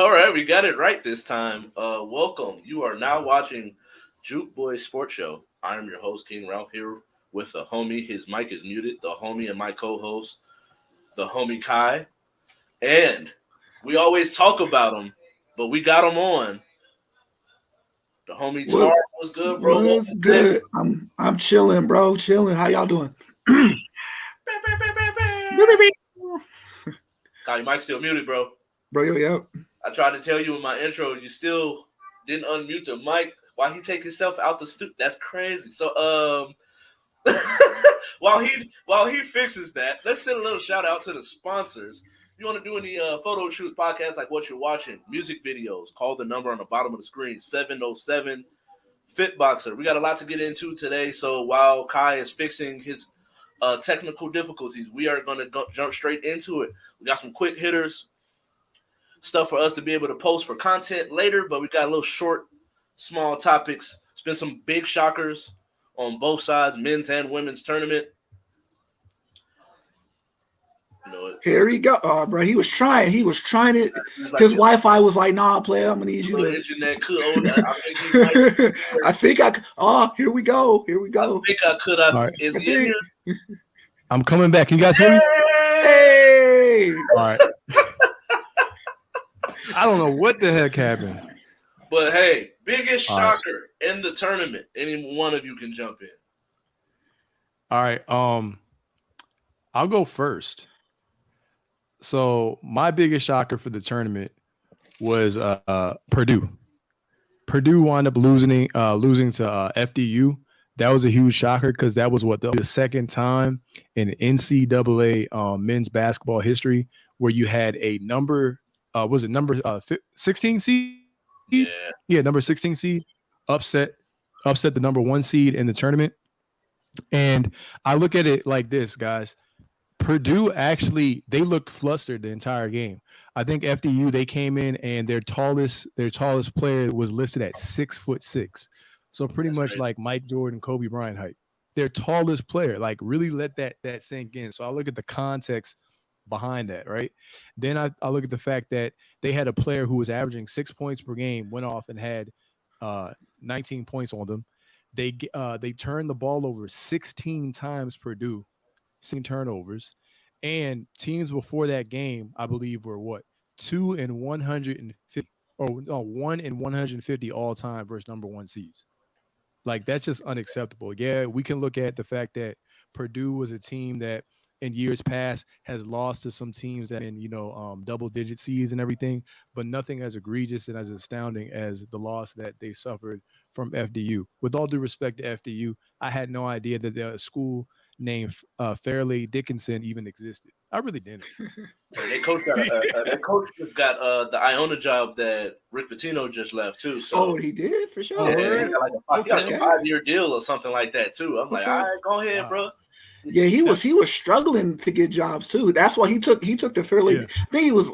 All right, we got it right this time. Welcome. You are now watching Juke Boys Sports Show. I am your host, King Ralph, here with the homie. His mic is muted. The homie and my co-host, the homie Kai. And we always talk about him, but we got him on. The homie Tar, what's good, bro? What's good? I'm chilling, bro. Chilling. How y'all doing? Kai, your mic still muted, bro. Bro, yo. I tried to tell you in my intro, you still didn't unmute the mic. Why he take himself out the studio? That's crazy. So while he fixes that, let's send a little shout out to the sponsors. You want to do any photo shoot podcasts like what you're watching, music videos, call the number on the bottom of the screen, 707 Fitboxer. We got a lot to get into today. So while Kai is fixing his technical difficulties, we are going to jump straight into it. We got some quick hitters, stuff for us to be able to post for content later, but we got a little short, small topics. It's been some big shockers on both sides, men's and women's tournament. You know, here he go. Oh, bro, he was trying it. Like, his Wi-Fi was like, nah, player, I'm going to need you to. Internet could. I think here we go. I think I could have. Right. Is he in here? I'm coming back. Can you guys hear me? Hey! All right. I don't know what the heck happened. But hey, biggest shocker in the tournament. Any one of you can jump in. All right. I'll go first. So my biggest shocker for the tournament was Purdue. Purdue wound up losing to FDU. That was a huge shocker because that was the second time in NCAA men's basketball history where you had a number 16 seed? Yeah, number 16 seed upset the number 1 seed in the tournament. And I look at it like this, guys. Purdue actually, they looked flustered the entire game. I think FDU, they came in and their tallest player was listed at 6'6". So pretty much like Mike Jordan, Kobe Bryant height. Their tallest player, like really let that sink in. So I look at the context behind that, right? Then I look at the fact that they had a player who was averaging 6 points per game, went off and had 19 points on them. They turned the ball over 16 times, Purdue, 16 turnovers, and teams before that game, I believe, were 2 and 150 or no, 1 and 150 all time versus number 1 seeds. Like, that's just unacceptable. Yeah, we can look at the fact that Purdue was a team that in years past has lost to some teams that in double-digit seeds and everything, but nothing as egregious and as astounding as the loss that they suffered from FDU. With all due respect to FDU, I had no idea that a school named Fairleigh Dickinson even existed. I really didn't. Their coach just got the Iona job that Rick Pitino just left too. So he did for sure. Yeah, he got like a 5-year deal or something like that too. I'm like, all right, go ahead, bro. Yeah, he was struggling to get jobs too. That's why he took the Fairleigh. Yeah. I think he was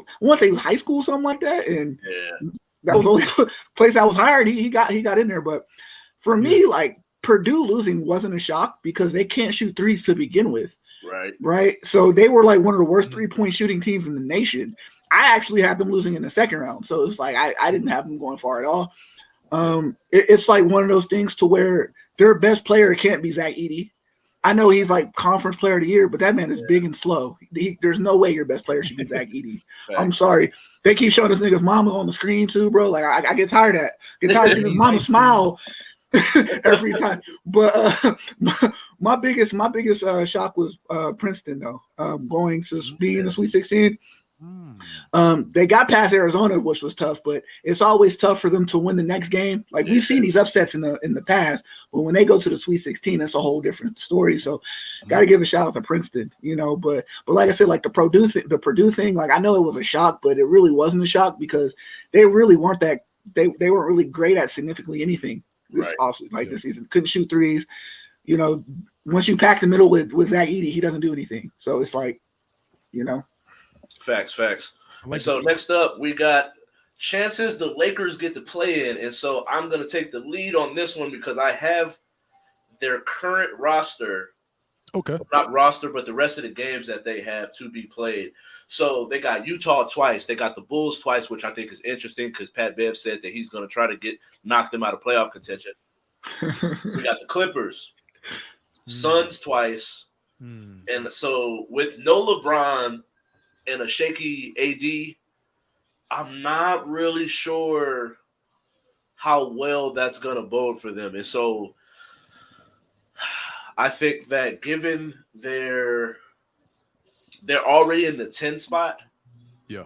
high school, something like that, and that was the only place I was hired. He got in there, but for me, like Purdue losing wasn't a shock because they can't shoot threes to begin with. Right. So they were like one of the worst 3-point shooting teams in the nation. I actually had them losing in the second round, so it's like I didn't have them going far at all. It's like one of those things to where their best player can't be Zach Edey. I know he's like conference player of the year, but that man is big and slow. There's no way your best player should be Zach Edey. I'm sorry. They keep showing this nigga's mama on the screen too, bro. Like I get tired of that. Get tired of seeing his mama smile every time. But my biggest shock was Princeton though. Going to be in the Sweet 16. They got past Arizona, which was tough, but it's always tough for them to win the next game. Like we've seen these upsets in the past, but when they go to the Sweet 16, it's a whole different story. So, got to give a shout out to Princeton, But like I said, like the Purdue thing, like I know it was a shock, but it really wasn't a shock because they really weren't that they weren't really great at significantly anything this season. Couldn't shoot threes. Once you pack the middle with Zach Edey, he doesn't do anything. So it's like, Facts. So next up, we got chances the Lakers get to play in. And so I'm going to take the lead on this one because I have their current roster Okay. Not roster, but the rest of the games that they have to be played. So they got Utah twice. They got the Bulls twice, which I think is interesting because Pat Bev said that he's going to try to knock them out of playoff contention. We got the Clippers, Suns twice. And so with no LeBron and a shaky AD, I'm not really sure how well that's going to bode for them. And so I think that given they're already in the 10 spot, yeah,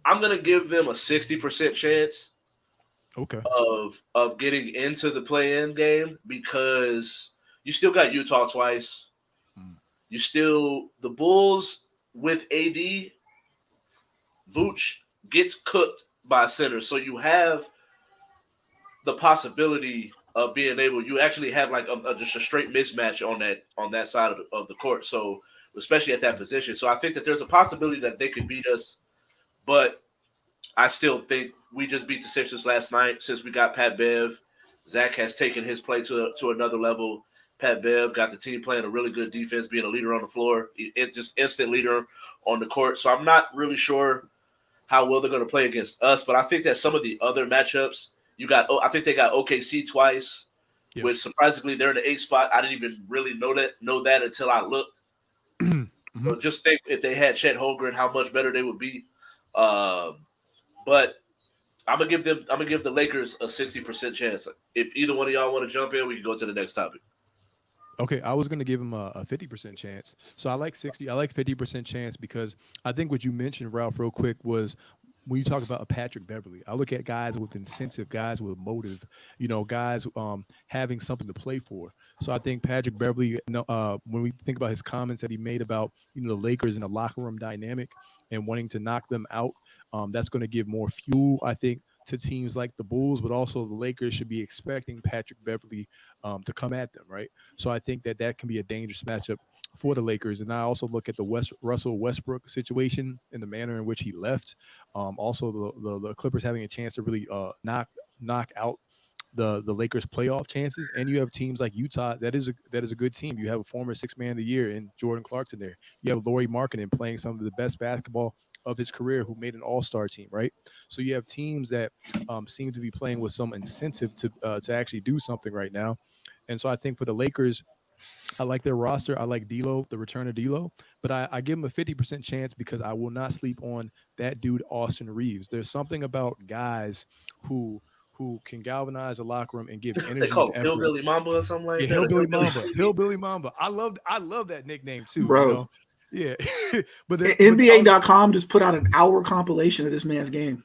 I'm going to give them a 60% chance of getting into the play-in game because you still got Utah twice. The Bulls with AD, Vooch gets cooked by center. So you have the possibility of being able, you actually have like just a straight mismatch on that side of the court. So especially at that position. So I think that there's a possibility that they could beat us, but I still think we just beat the Sixers last night since we got Pat Bev. Zach has taken his play to another level. Pat Bev got the team playing a really good defense, being a leader on the floor, just instant leader on the court. So I'm not really sure how well they're going to play against us, but I think that some of the other matchups, I think they got OKC twice, which surprisingly they're in the 8th spot. I didn't even really know that until I looked. So just think if they had Chet Holmgren, how much better they would be. But I'm gonna give the Lakers a 60% chance. If either one of y'all want to jump in, we can go to the next topic. Okay, I was going to give him a 50% chance. So I like 60. I like 50% chance because I think what you mentioned, Ralph, real quick, was when you talk about a Patrick Beverley. I look at guys with incentive, guys with motive, guys having something to play for. So I think Patrick Beverley, when we think about his comments that he made about the Lakers and the locker room dynamic and wanting to knock them out, that's going to give more fuel, I think, to teams like the Bulls, but also the Lakers should be expecting Patrick Beverley to come at them, right? So I think that can be a dangerous matchup for the Lakers. And I also look at the Russell Westbrook situation and the manner in which he left. Also, the Clippers having a chance to really knock out the Lakers' playoff chances. And you have teams like Utah. That is a good team. You have a former 6th man of the year in Jordan Clarkson there. You have Lauri Markkanen playing some of the best basketball of his career, who made an all-star team, right? So you have teams that seem to be playing with some incentive to actually do something right now. And so I think for the Lakers, I like their roster. I like D'Lo, the return of D'Lo, but I give him a 50% chance because I will not sleep on that dude, Austin Reeves. There's something about guys who can galvanize the locker room and give energy. They call him Hillbilly Mamba or something like that. Hillbilly Mamba. I love that nickname too, bro. Yeah, but NBA.com just put out an hour compilation of this man's game.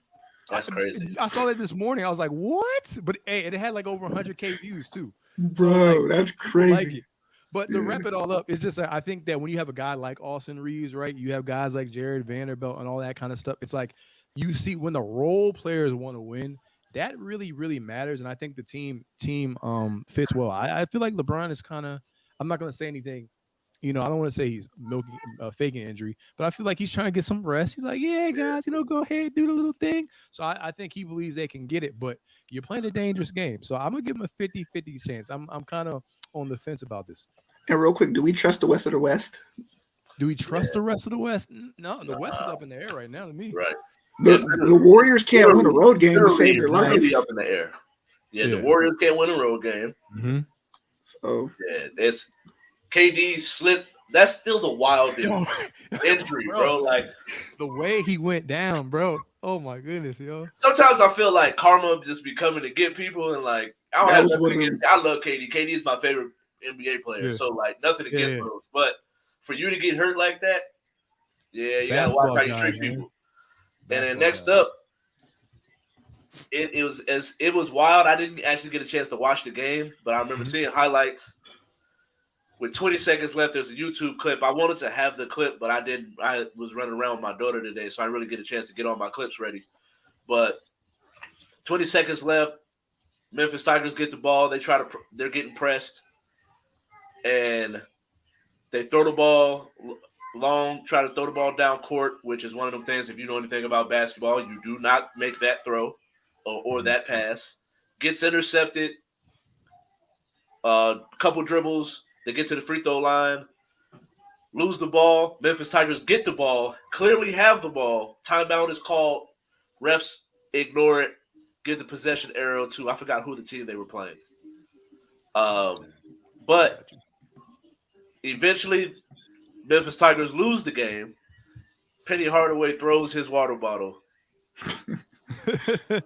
That's crazy. I saw that this morning. I was like, "What?" But hey, it had like over 100K views too. Bro, so, that's crazy. Like it. But to wrap it all up, it's just I think that when you have a guy like Austin Reeves, right? You have guys like Jared Vanderbilt and all that kind of stuff. It's like you see when the role players want to win, that really, really matters. And I think the team fits well. I feel like LeBron is kind of. I'm not going to say anything. I don't want to say he's faking injury, but I feel like he's trying to get some rest. He's like, yeah, guys, go ahead, do the little thing. So I think he believes they can get it, but you're playing a dangerous game. So I'm going to give him a 50-50 chance. I'm kind of on the fence about this. And real quick, do we trust the West or the West? Do we trust the rest of the West? No, the West is up in the air right now to me. Right. The Warriors can't win a road game to save their life. Up in the air. Yeah, the Warriors can't win a road game. Mm-hmm. So there's KD slipped. That's still the wildest injury, bro. Like the way he went down, bro. Oh my goodness, yo. Sometimes I feel like karma just be coming to get people, and like I don't have nothing against. I love KD. KD is my favorite NBA player, so like nothing against him. But for you to get hurt like that, you gotta watch how you treat people. And then next up, it was wild. I didn't actually get a chance to watch the game, but I remember seeing highlights. With 20 seconds left, there's a YouTube clip. I wanted to have the clip, but I didn't. I was running around with my daughter today, so I didn't really get a chance to get all my clips ready. But 20 seconds left. Memphis Tigers get the ball. They're getting pressed, and they throw the ball long. Try to throw the ball down court, which is one of them things. If you know anything about basketball, you do not make that throw or that pass. Gets intercepted. Couple dribbles. They get to the free throw line, lose the ball. Memphis Tigers get the ball, clearly have the ball. Timeout is called. Refs ignore it, give the possession arrow to, I forgot who the team they were playing. But eventually, Memphis Tigers lose the game. Penny Hardaway throws his water bottle.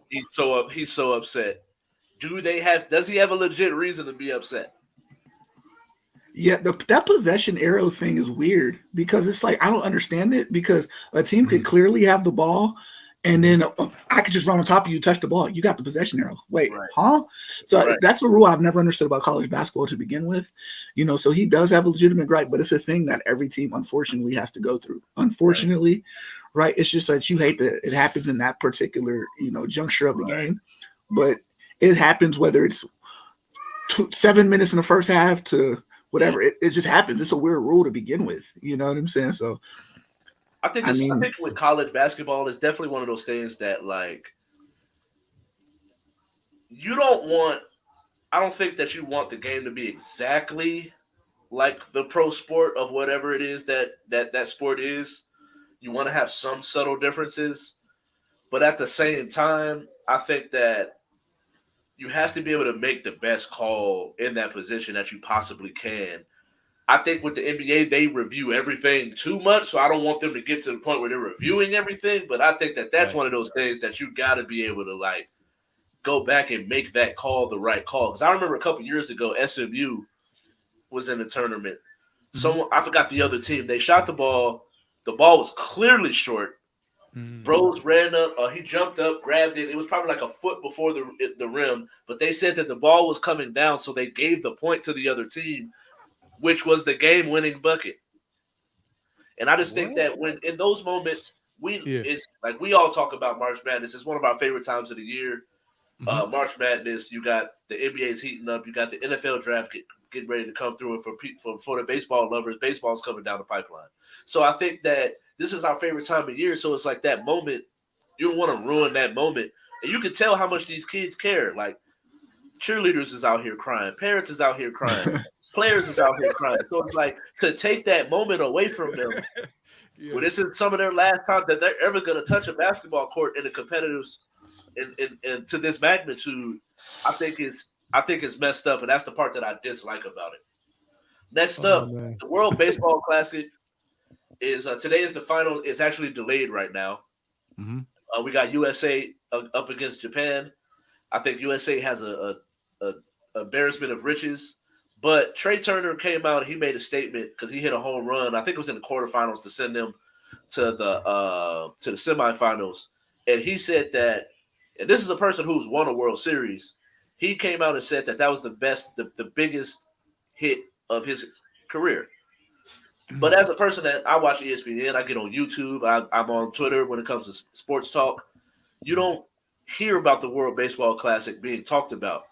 He's so upset. Does he have a legit reason to be upset? Yeah, that possession arrow thing is weird because it's like I don't understand it because a team could clearly have the ball and then I could just run on top of you, touch the ball. You got the possession arrow. Wait, right. Huh? So that's a rule I've never understood about college basketball to begin with. So he does have a legitimate right, but it's a thing that every team unfortunately has to go through. Unfortunately, right? It's just that you hate that it happens in that particular, juncture of the game. But it happens whether it's 7 minutes in the first half to whatever. It just happens. It's a weird rule to begin with. You know what I'm saying? So I think with college basketball, it's definitely one of those things that like I don't think that you want the game to be exactly like the pro sport of whatever it is that sport is. You want to have some subtle differences, but at the same time, I think that you have to be able to make the best call in that position that you possibly can. I think with the NBA, they review everything too much, so I don't want them to get to the point where they're reviewing everything, but I think that that's one of those things that you got to be able to, like, go back and make that call the right call. Because I remember a couple years ago, SMU was in the tournament. I forgot the other team. They shot the ball. The ball was clearly short. Bros ran up. He jumped up, grabbed it. It was probably like a foot before the rim, but they said that the ball was coming down, so they gave the point to the other team, which was the game-winning bucket. And I just think that when in those moments, it's like we all talk about March Madness. It's one of our favorite times of the year. March Madness, you got the NBA's heating up. You got the NFL draft getting ready to come through. And for the baseball lovers, baseball's coming down the pipeline. So I think that this is our favorite time of year. So it's like that moment. You don't want to ruin that moment. And you can tell how much these kids care. Like cheerleaders is out here crying. Parents is out here crying. Players is out here crying. So it's like to take that moment away from them when this is some of their last time that they're ever going to touch a basketball court in a competitive and to this magnitude, I think is messed up, and that's the part that I dislike about it. Next up, the World Baseball Classic is today is the final. It's actually delayed right now. We got USA up against Japan. I think USA has a embarrassment of riches. But Trey Turner came out. He made a statement because he hit a home run. I think it was in the quarterfinals to send them to the semifinals. And he said that, and this is a person who's won a World Series. He came out and said that was the biggest hit of his career. But as a person that I watch ESPN, I get on YouTube, I'm on Twitter when it comes to sports talk. You don't hear about the World Baseball Classic being talked about.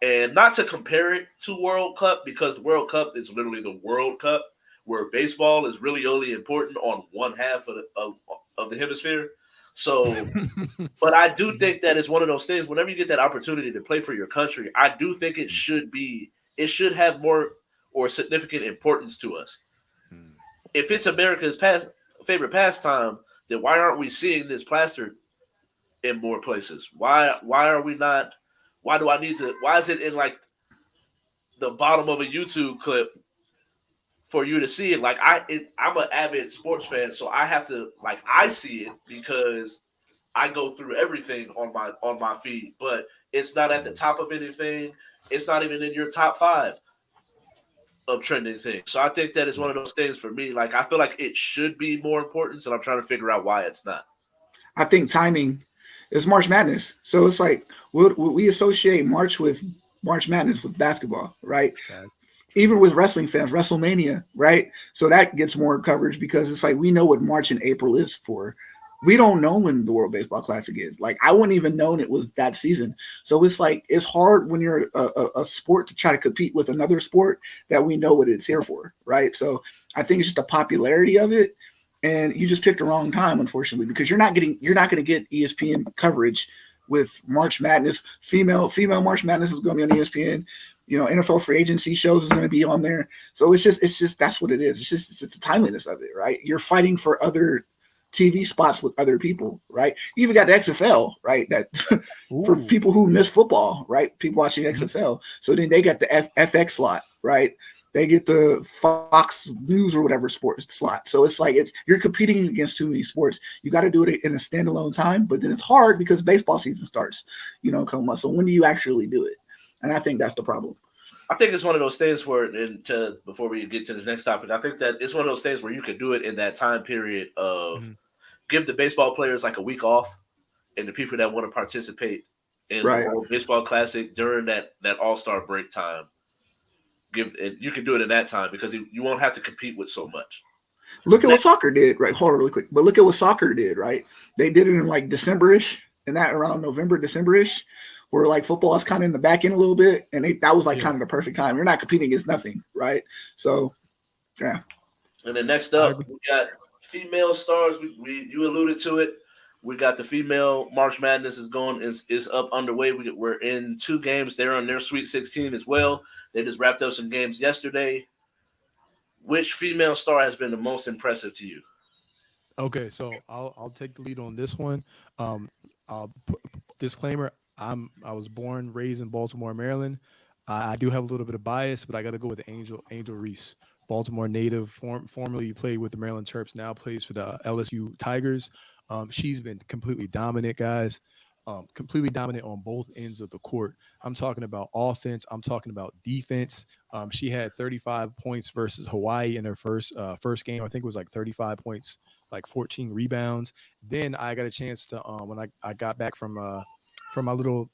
And not to compare it to World Cup, because the World Cup is literally the World Cup, where baseball is really only important on one half of the hemisphere. So, but I do think that it's one of those things, whenever you get that opportunity to play for your country, I do think it should have more or significant importance to us. If it's America's favorite pastime, then why aren't we seeing this plastered in more places? Why are we not? Why is it in like the bottom of a YouTube clip for you to see it? Like I'm an avid sports fan, so I have to I see it because I go through everything on my feed, but it's not at the top of anything. It's not even in your top 5 of trending things. So I think that is one of those things for me. Like I feel like it should be more important, and I'm trying to figure out why it's not. I think timing. It's March Madness. So it's like we associate March Madness with basketball, right? Okay. Even with wrestling fans, WrestleMania, right? So that gets more coverage because it's like we know what March and April is for. We don't know when the World Baseball Classic is. Like I wouldn't even known it was that season. So it's like it's hard when you're a sport to try to compete with another sport that we know what it's here for, right? So I think it's just the popularity of it. And you just picked the wrong time, unfortunately, because you're not going to get ESPN coverage with March Madness. Female March Madness is going to be on ESPN. NFL free agency shows is going to be on there. So it's just that's what it is. It's just the timeliness of it, right? You're fighting for other TV spots with other people, right? You even got the XFL, right? That for people who miss football, right? People watching XFL. So then they got the FX slot, right? They get the Fox News or whatever sports slot. So it's like you're competing against too many sports. You got to do it in a standalone time, but then it's hard because baseball season starts, come on. So when do you actually do it? And I think that's the problem. I think it's one of those things before we get to the next topic, I think that it's one of those things where you could do it in that time period of give the baseball players like a week off, and the people that want to participate in the World Baseball Classic during that All-Star break time. You can do it in that time because you won't have to compete with so much. Look at what soccer did, right? Hold on really quick. But look at what soccer did, right? They did it in like December-ish, and that around November, December-ish, where like football is kind of in the back end a little bit, and that was like kind of the perfect time. You're not competing against nothing, right? So, yeah. And then next up, we got female stars. You alluded to it. We got the female March Madness is up underway. We're in 2 games. They're on their Sweet 16 as well. They just wrapped up some games yesterday. Which female star has been the most impressive to you? Okay, so I'll take the lead on this one. Disclaimer: I was born, raised in Baltimore, Maryland. I do have a little bit of bias, but I got to go with Angel Reese, Baltimore native, formerly played with the Maryland Terps, now plays for the LSU Tigers. She's been completely dominant, guys. Completely dominant on both ends of the court. I'm talking about offense. I'm talking about defense. She had 35 points versus Hawaii in her first game. I think it was like 35 points, like 14 rebounds. Then I got a chance to when I got back from my little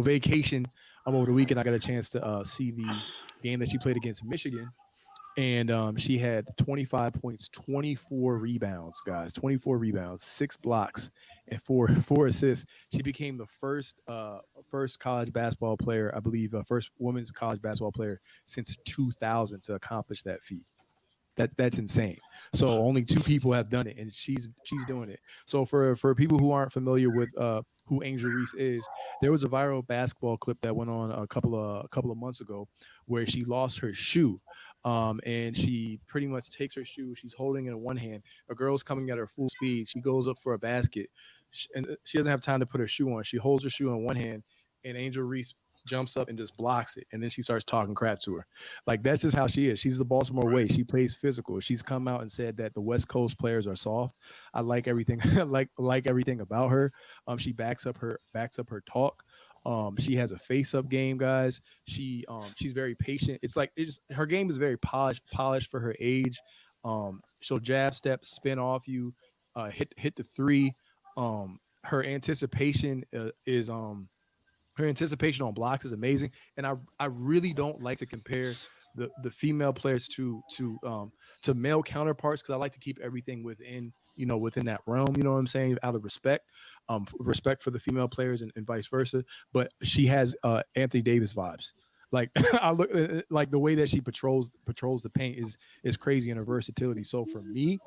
vacation over the weekend, I got a chance to see the game that she played against Michigan. And she had 25 points, 24 rebounds, guys, 24 rebounds, 6 blocks, and four assists. She became the first college basketball player, I believe, first women's college basketball player since 2000 to accomplish that feat. That's insane. So only 2 people have done it, and she's doing it. So for people who aren't familiar with who Angel Reese is, there was a viral basketball clip that went on a couple of months ago where she lost her shoe. And she pretty much takes her shoe. She's holding it in one hand. A girl's coming at her full speed. She goes up for a basket, and she doesn't have time to put her shoe on. She holds her shoe in one hand, and Angel Reese jumps up and just blocks it, and then she starts talking crap to her. Like, that's just how she is. She's the Baltimore way. She plays physical. She's come out and said that the West Coast players are soft. I like everything. like everything about her. She backs up her talk. She has a face-up game, guys. She's very patient. Her game is very polished for her age. She'll jab step, spin off you, hit the three. Her anticipation her anticipation on blocks is amazing, and I really don't like to compare the female players to male counterparts, because I like to keep everything within that realm. You know what I'm saying? Out of respect for the female players and vice versa. But she has Anthony Davis vibes. Like, I look like the way that she patrols the paint is crazy in her versatility. So for me,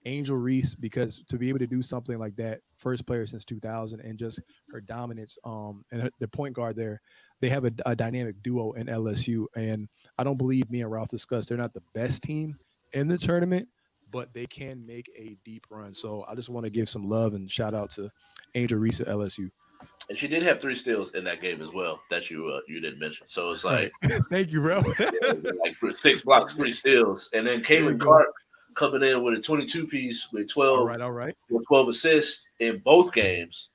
Angel Reese, because to be able to do something like that, first player since 2000, and just her dominance, and the point guard there, they have a dynamic duo in LSU. And I don't believe me and Ralph discussed, they're not the best team in the tournament, but they can make a deep run. So I just want to give some love and shout out to Angel Reese at LSU. And she did have 3 steals in that game as well that you didn't mention. So it's like, thank you, bro. Like 6 blocks, 3 steals, and then Caitlin Clark coming in with a 22-piece with 12, all right. With 12 assists in both games,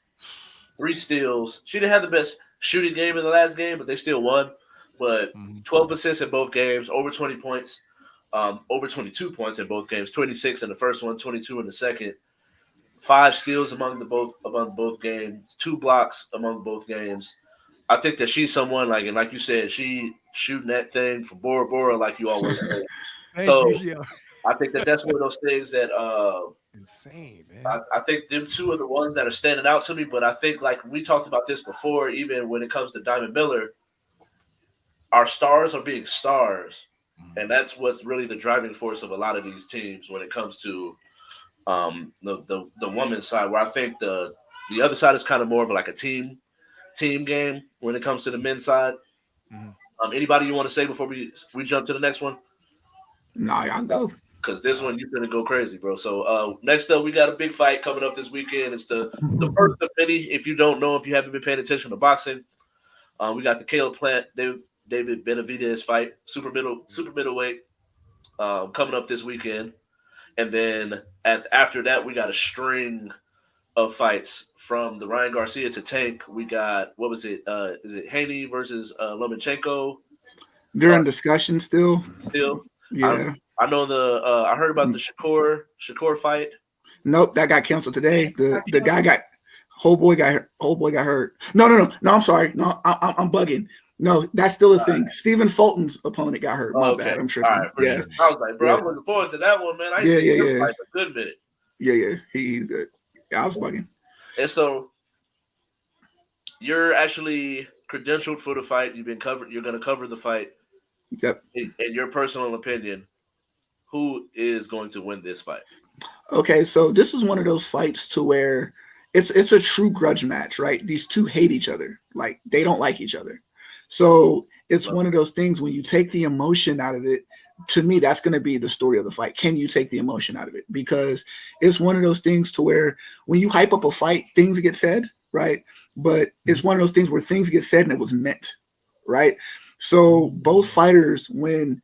3 steals. She didn't have the best shooting game in the last game, but they still won. But 12 assists in both games, over 20 points, over 22 points in both games, 26 in the first one, 22 in the second. 5 steals among both games, 2 blocks among both games. I think that she's someone like you said, she shooting that thing for Bora Bora like you always say. I think that's one of those things that insane, man. I think them 2 are the ones that are standing out to me. But I think, like we talked about this before, even when it comes to Diamond Miller, our stars are being stars, and that's what's really the driving force of a lot of these teams when it comes to the women's side. Where I think the other side is kind of more of like a team game when it comes to the men's side. Anybody you want to say before we jump to the next one? Nah, y'all go. Because this one you're gonna go crazy, bro. So next up, we got a big fight coming up this weekend. It's the first of many. If you don't know, if you haven't been paying attention to boxing, we got the Caleb Plant David Benavidez fight, super middleweight, coming up this weekend, and then after that, we got a string of fights from the Ryan Garcia to Tank. We got what was it? Is it Haney versus Lomachenko? They're in discussion still. Yeah. I know I heard about the Shakur fight. Nope, that got canceled today. The guy got whole boy got hurt. No. I'm sorry. No, I'm bugging. No, that's still a thing. Right. Stephen Fulton's opponent got hurt. My bad. I'm sure. All right, for sure. I was like, bro, I'm looking forward to that one, man. I see him fight a good minute. Yeah. He's good. Yeah, I was bugging. And so you're actually credentialed for the fight. You've been covered. You're going to cover the fight. Yep. In your personal opinion, who is going to win this fight? Okay, so this is one of those fights to where it's a true grudge match, right? These two hate each other. Like, they don't like each other. So it's one of those things when you take the emotion out of it, to me, that's going to be the story of the fight. Can you take the emotion out of it? Because it's one of those things to where when you hype up a fight, things get said, right? But it's one of those things where things get said and it was meant, right? So both fighters, when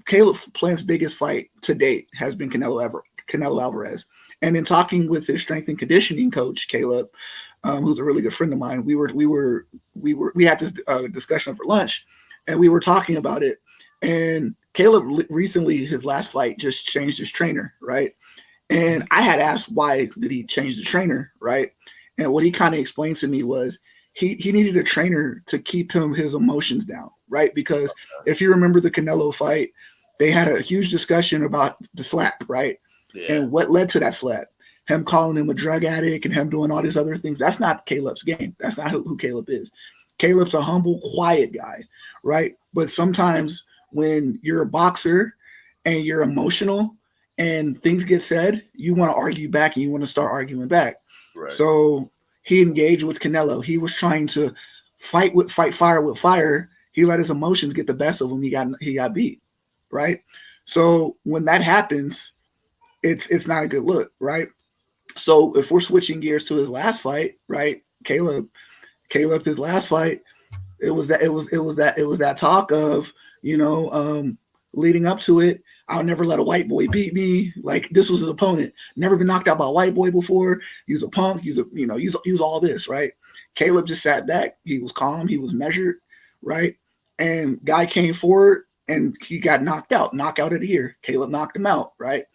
Caleb Plant's biggest fight to date has been Canelo Alvarez. And in talking with his strength and conditioning coach, Caleb, who's a really good friend of mine, we had this discussion over lunch, and we were talking about it. And Caleb recently, his last fight, just changed his trainer, right? And I had asked why did he change the trainer, right? And what he kind of explained to me was he needed a trainer to keep his emotions down, right? Because if you remember the Canelo fight, they had a huge discussion about the slap, right? Yeah. And what led to that slap? Him calling him a drug addict and him doing all these other things. That's not Caleb's game. That's not who Caleb is. Caleb's a humble, quiet guy, right? But sometimes when you're a boxer and you're emotional and things get said, you want to argue back and you want to start arguing back. Right. So he engaged with Canelo. He was trying to fight fire with fire. He let his emotions get the best of him. He got beat, right? So when that happens, it's not a good look, right? So if we're switching gears to his last fight, right? Caleb, his last fight, it was that talk of, leading up to it, I'll never let a white boy beat me. Like, this was his opponent. Never been knocked out by a white boy before. He's a punk. He's all this, right? Caleb just sat back. He was calm. He was measured, right? And guy came forward and he got knocked out. Knockout of the year. Caleb knocked him out, right?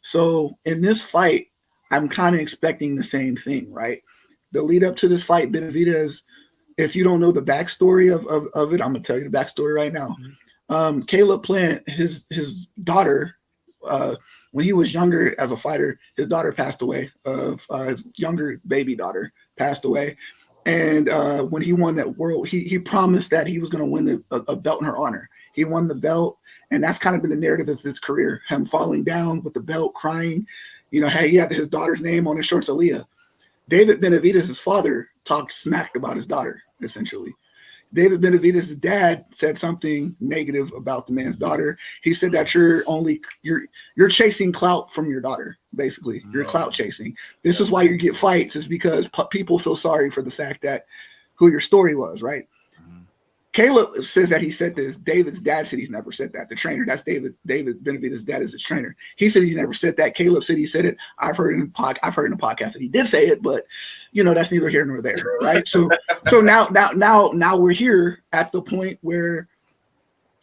So in this fight, I'm kind of expecting the same thing, right? The lead up to this fight, Benavidez, if you don't know the backstory of it, I'm going to tell you the backstory right now. Caleb Plant, his daughter, when he was younger as a fighter, his daughter passed away. Younger baby daughter passed away. And when he won that world, he promised that he was going to win a belt in her honor. He won the belt, and that's kind of been the narrative of his career, him falling down with the belt, crying. Hey, he had his daughter's name on his shorts, Aaliyah. David Benavidez' father talked smack about his daughter, essentially. David Benavidez' dad said something negative about the man's daughter. He said that you're chasing clout from your daughter, basically. You're clout chasing. This is why you get fights, is because people feel sorry for the fact that who your story was, right? Caleb says that he said this. David's dad said he's never said that. The trainer, that's David Benavidez' dad is his trainer. He said he never said that. Caleb said he said it. I've heard in the podcast that he did say it, but that's neither here nor there, right? So now we're here at the point where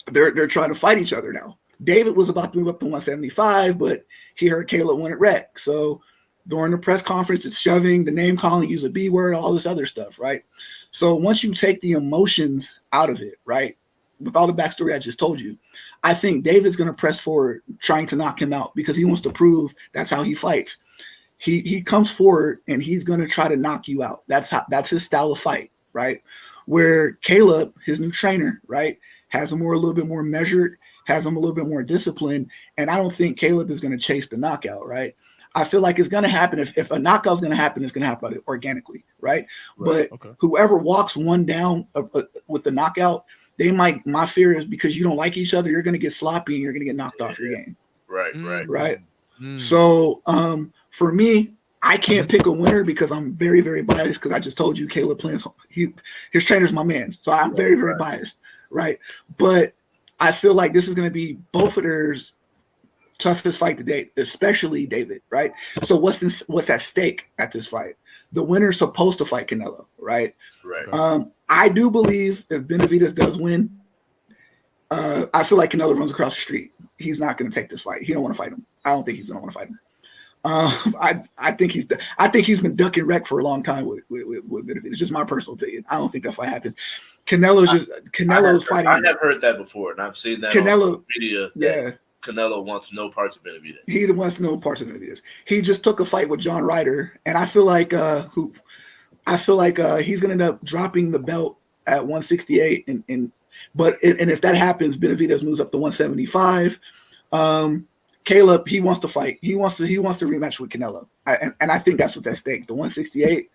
they're trying to fight each other now. David was about to move up to 175, but he heard Caleb win at rec. So during the press conference, it's shoving, the name calling, use a B word, all this other stuff, right? So once you take the emotions out of it, right, with all the backstory I just told you, I think David's going to press forward trying to knock him out because he wants to prove that's how he fights. He comes forward and he's going to try to knock you out. That's his style of fight, right? Where Caleb, his new trainer, right, has him a little bit more measured, has him a little bit more disciplined, and I don't think Caleb is going to chase the knockout, right? I feel like it's going to happen. If a knockout is going to happen, it's going to happen organically, right? But whoever walks one down with the knockout, my fear is because you don't like each other, you're going to get sloppy and you're going to get knocked off your game. Right. So for me, I can't pick a winner because I'm very, very biased because I just told you Caleb plans. His trainer's my man. So I'm very, very biased, right? But I feel like this is going to be both of their toughest fight to date, especially David, right? So what's at stake at this fight? The winner's supposed to fight Canelo, right? I do believe if Benavidez does win, I feel like Canelo runs across the street. He's not going to take this fight. He don't want to fight him. I don't think he's going to want to fight him. I think he's been ducking wreck for a long time with Benavidez. It's just my personal opinion. I don't think that fight happens. Canelo's fighting. I have heard that before, and I've seen that on media. That Canelo wants no parts of Benavidez. He wants no parts of Benavidez. He just took a fight with John Ryder, and I feel like he's going to end up dropping the belt at 168, and if that happens, Benavidez moves up to 175. Caleb, he wants to fight. He wants to rematch with Canelo, and I think that's what's at stake: the 168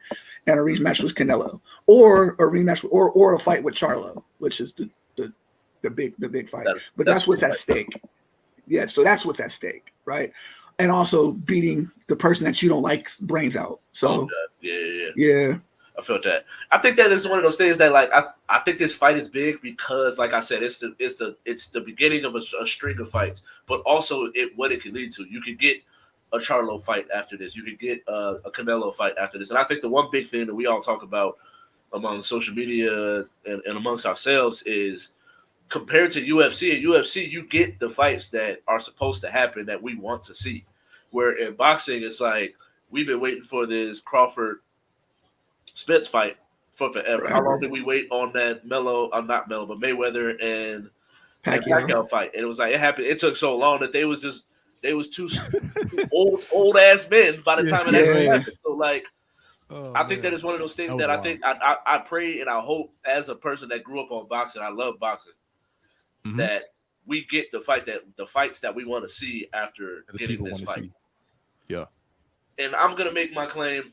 and a rematch with Canelo, or a rematch or a fight with Charlo, which is the big fight. But that's what's at stake. Yeah, so that's what's at stake, right? And also beating the person that you don't like's brains out. So yeah. I felt that. I think that is one of those things that, like, I think this fight is big because, like I said, it's the beginning of a string of fights, but also what it can lead to. You could get a Charlo fight after this. You could get a Canelo fight after this. And I think the one big thing that we all talk about among social media and amongst ourselves is compared to UFC. In UFC, you get the fights that are supposed to happen that we want to see. Where in boxing, it's like we've been waiting for this Crawford Spence fight for forever. How long did we wait on that Mayweather and Pacquiao fight? And it was like it happened. It took so long that they was two old ass men by the time it actually happened. So like, I think that is one of those things that I think I pray and I hope as a person that grew up on boxing, I love boxing, that we get the fights that we want to see after getting this fight. Yeah, and I'm gonna make my claim.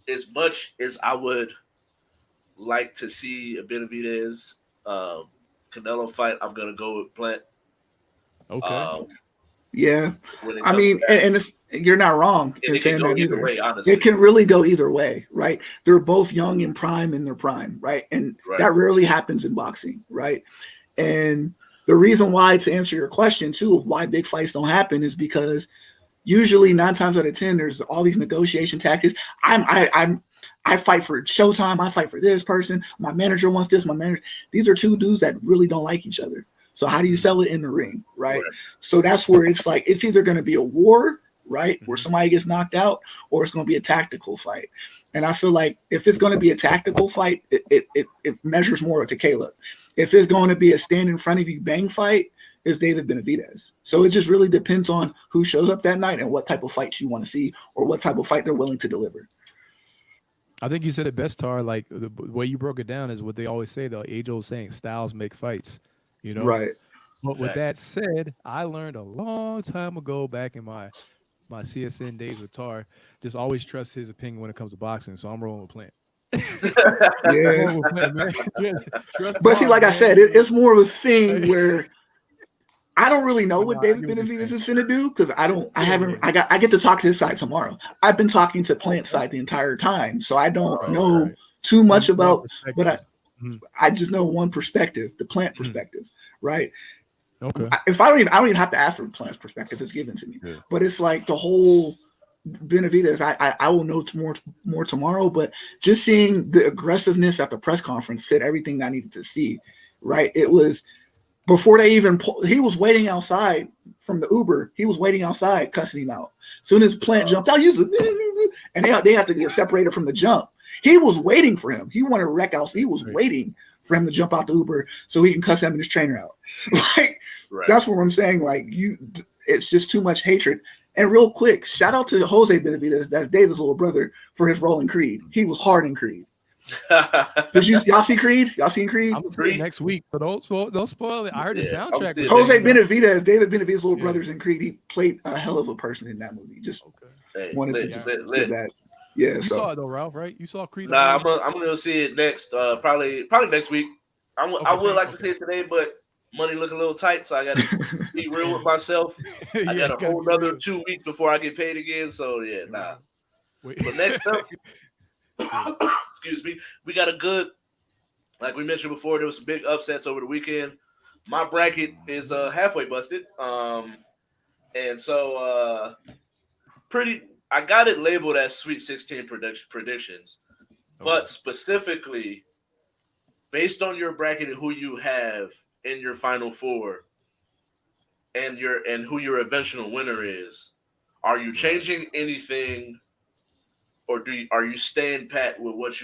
As much as I would like to see a Benavidez Canelo fight, I'm gonna go with Plant. Okay. Yeah, I mean, and you're not wrong in saying that either. Way, honestly. It can really go either way, right? They're both young and prime in their prime, right? And that rarely happens in boxing, right? And the reason why, to answer your question too, why big fights don't happen is because usually 9 times out of 10, there's all these negotiation tactics. I fight for Showtime. I fight for this person. My manager wants this. These are two dudes that really don't like each other. So how do you sell it in the ring, right? So that's where it's like it's either going to be a war, right, where somebody gets knocked out, or it's going to be a tactical fight. And I feel like if it's going to be a tactical fight, it measures more to Caleb. If it's going to be a stand in front of you bang fight, is David Benavidez. So it just really depends on who shows up that night and what type of fights you want to see or what type of fight they're willing to deliver. I think you said it best, Tar. Like the way you broke it down is what they always say, the age-old saying, styles make fights, you know? Right. But with that said, I learned a long time ago back in my CSN days with Tar, just always trust his opinion when it comes to boxing. So I'm rolling with Plant. But see, like I said, it's more of a thing where I don't really know what David Benavidez is going to do because I get to talk to his side tomorrow. I've been talking to Plant's side the entire time, so I don't know too much about, but I just know one perspective, the Plant perspective, right? Okay. I don't even have to ask for Plant's perspective; it's given to me. Yeah. But it's like the whole Benavidez. I will know more tomorrow, but just seeing the aggressiveness at the press conference said everything I needed to see. Right? It was. Before they even he was waiting outside from the Uber. He was waiting outside, cussing him out. As soon as Plant jumped out, and they have to get separated from the jump. He was waiting for him. He wanted to wreck out. So he was waiting for him to jump out the Uber so he can cuss him and his trainer out. That's what I'm saying. Like it's just too much hatred. And real quick, shout out to Jose Benavidez, that's David's little brother, for his role in Creed. He was hard in Creed. Y'all see Creed? Y'all seen Creed? I'm gonna see it next week, but don't spoil it. I heard the soundtrack. Jose Benavidez, David Benavidez' little brothers in Creed. He played a hell of a person in that movie. Just wanted to just give that. Yeah, you saw it though, Ralph, right? You saw Creed. Nah, I'm gonna see it next. Probably next week. I would like to see it today, but money look a little tight, so I got to be real with myself. I got a whole another 2 weeks before I get paid again. So yeah, nah. But next up, excuse me, we got a good. Like we mentioned before, there was some big upsets over the weekend. My bracket is halfway busted, and so I got it labeled as Sweet 16 predictions, but specifically based on your bracket and who you have in your Final Four, and who your eventual winner is. Are you changing anything, or are you staying pat with what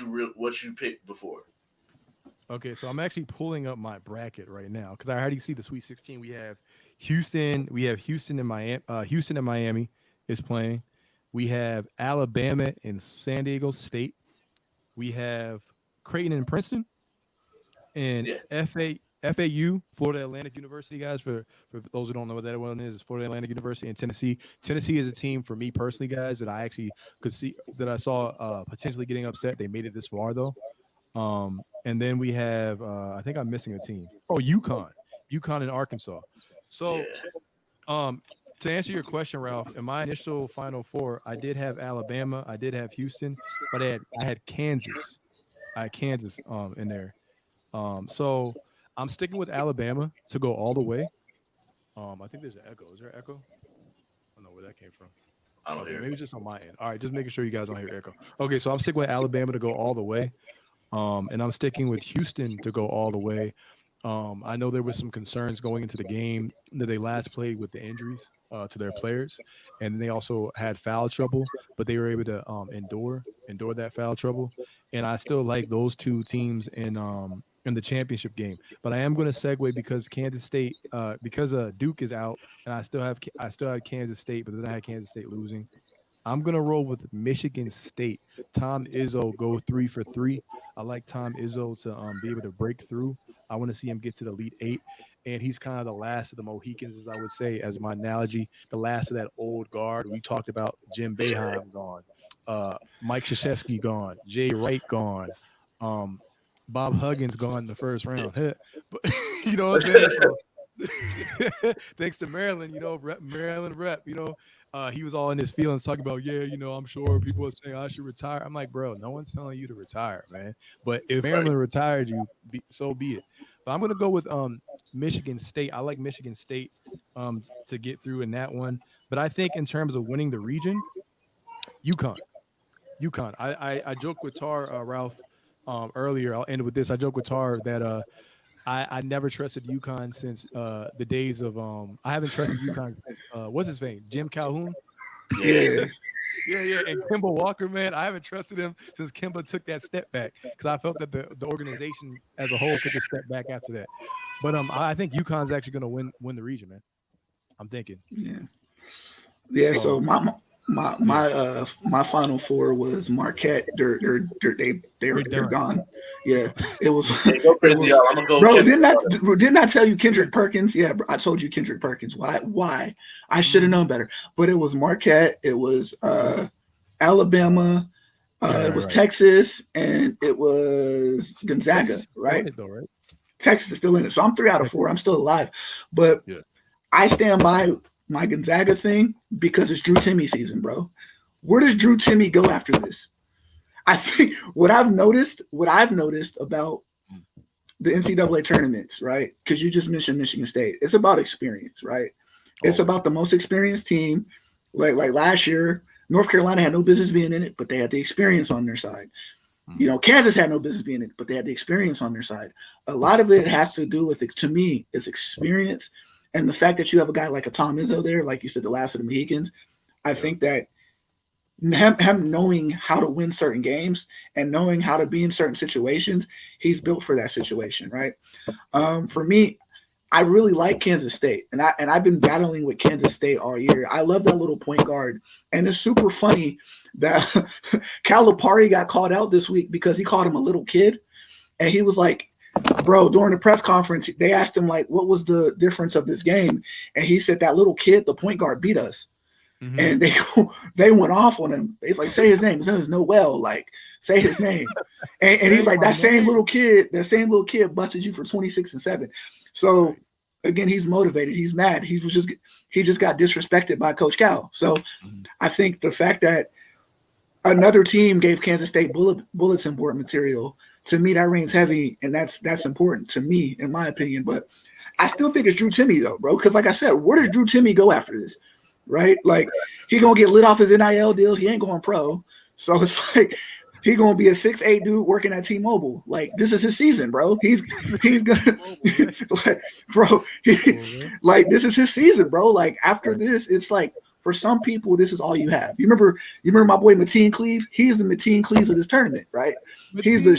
you picked before? Okay, so I'm actually pulling up my bracket right now because I already see the Sweet 16. We have Houston. We have Houston and Miami. Houston and Miami is playing. We have Alabama and San Diego State. We have Creighton and Princeton, and FAU, Florida Atlantic University, guys. For those who don't know what that one is, it's Florida Atlantic University and Tennessee. Tennessee is a team for me personally, guys, that I actually could see that I saw potentially getting upset. They made it this far though. And then we have, I think I'm missing a team. Oh, UConn and Arkansas. So, to answer your question, Ralph, in my initial Final Four, I did have Alabama, I did have Houston, but I had Kansas. I had Kansas in there. So I'm sticking with Alabama to go all the way. I think there's an echo. Is there an echo? I don't know where that came from. I don't hear. Maybe just on my end. All right, just making sure you guys don't hear echo. Okay, so I'm sticking with Alabama to go all the way. And I'm sticking with Houston to go all the way. I know there was some concerns going into the game that they last played with the injuries to their players, and they also had foul trouble, but they were able to endure that foul trouble. And I still like those two teams in the championship game. But I am going to segue because Kansas State, because Duke is out, and I still have Kansas State, but then I had Kansas State losing. I'm going to roll with Michigan State. Tom Izzo go 3 for 3. I like Tom Izzo to be able to break through. I want to see him get to the Elite Eight. And he's kind of the last of the Mohicans, as I would say, as my analogy, the last of that old guard. We talked about Jim Boeheim gone, Mike Krzyzewski gone, Jay Wright gone, Bob Huggins gone in the first round. But, you know what I'm saying? So, thanks to Maryland, Maryland rep, he was all in his feelings talking about, I'm sure people are saying I should retire. I'm like, bro, no one's telling you to retire, man. But if Maryland retired you, so be it. But I'm going to go with Michigan State. I like Michigan State to get through in that one. But I think in terms of winning the region, UConn. I joked with Tar, Ralph, earlier. I'll end with this. I joked with Tar that I never trusted UConn since the days of I haven't trusted UConn since what's his name? Jim Calhoun? Yeah. Yeah. And Kemba Walker, man, I haven't trusted him since Kemba took that step back because I felt that the organization as a whole took a step back after that. But I think UConn's actually going to win the region, man. I'm thinking. Yeah. So my Final Four was Marquette. They're gone. Yeah, it was. Hey, go crazy, y'all. I'm gonna go. Bro, didn't I tell you Kendrick Perkins? Yeah, I told you Kendrick Perkins. Why? I should have known better. But it was Marquette. It was Alabama. It was Texas, and it was Gonzaga. Texas right? Right? Texas is still in it, so I'm 3 out of 4. I'm still alive. But I stand by my Gonzaga thing because it's Drew Timme season, bro. Where does Drew Timme go after this? I think what I've noticed about the NCAA tournaments, right? Because you just mentioned Michigan State. It's about experience, right? It's about the most experienced team. Like last year, North Carolina had no business being in it, but they had the experience on their side. Kansas had no business being in it, but they had the experience on their side. A lot of it has to do with, to me, it's experience. And the fact that you have a guy like a Tom Izzo there, like you said, the last of the Mohicans, I think that him knowing how to win certain games and knowing how to be in certain situations, he's built for that situation, right? For me, I really like Kansas State, and I've been battling with Kansas State all year. I love that little point guard, and it's super funny that Calipari got called out this week because he called him a little kid, and he was like, bro, during the press conference, they asked him like, what was the difference of this game, and he said that little kid, the point guard, beat us, and they went off on him. It's like, say his name. His name is Noel. Like, say his name, and he was like, that same little kid busted you for 26 and 7. So again, he's motivated. He's mad. He just got disrespected by Coach Cal. So I think the fact that another team gave Kansas State bulletin board material, to me, that rings heavy, and that's important to me, in my opinion. But I still think it's Drew Timme, though, bro, because like I said, where does Drew Timme go after this, right? Like, he going to get lit off his NIL deals. He ain't going pro. So it's like he going to be a 6'8" dude working at T-Mobile. Like, this is his season, bro. He's going to like, bro, like, this is his season, bro. Like, after this, it's like, for some people, this is all you have. You remember my boy Mateen Cleaves? He's the Mateen Cleaves of this tournament, right? He's the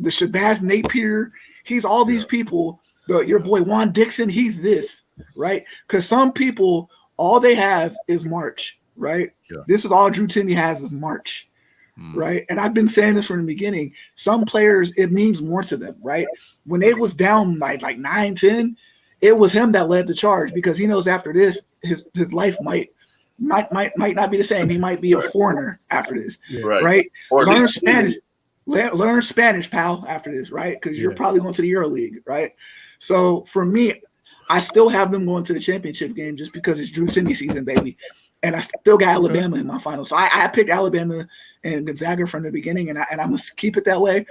Shabazz Napier. He's all these people. Your boy Juan Dixon, he's this, right? Because some people, all they have is March, right? Yeah. This is all Drew Timme has is March, right? And I've been saying this from the beginning. Some players, it means more to them, right? When they was down like 9-10, it was him that led the charge because he knows after this, his life might not be the same. He might be a foreigner after this, right? Or learn Spanish. Learn Spanish, pal, after this, right? Because you're probably going to the EuroLeague, right? So for me, I still have them going to the championship game just because it's Drew Timme season, baby. And I still got Alabama in my final. So I picked Alabama and Gonzaga from the beginning, and I'm going to keep it that way.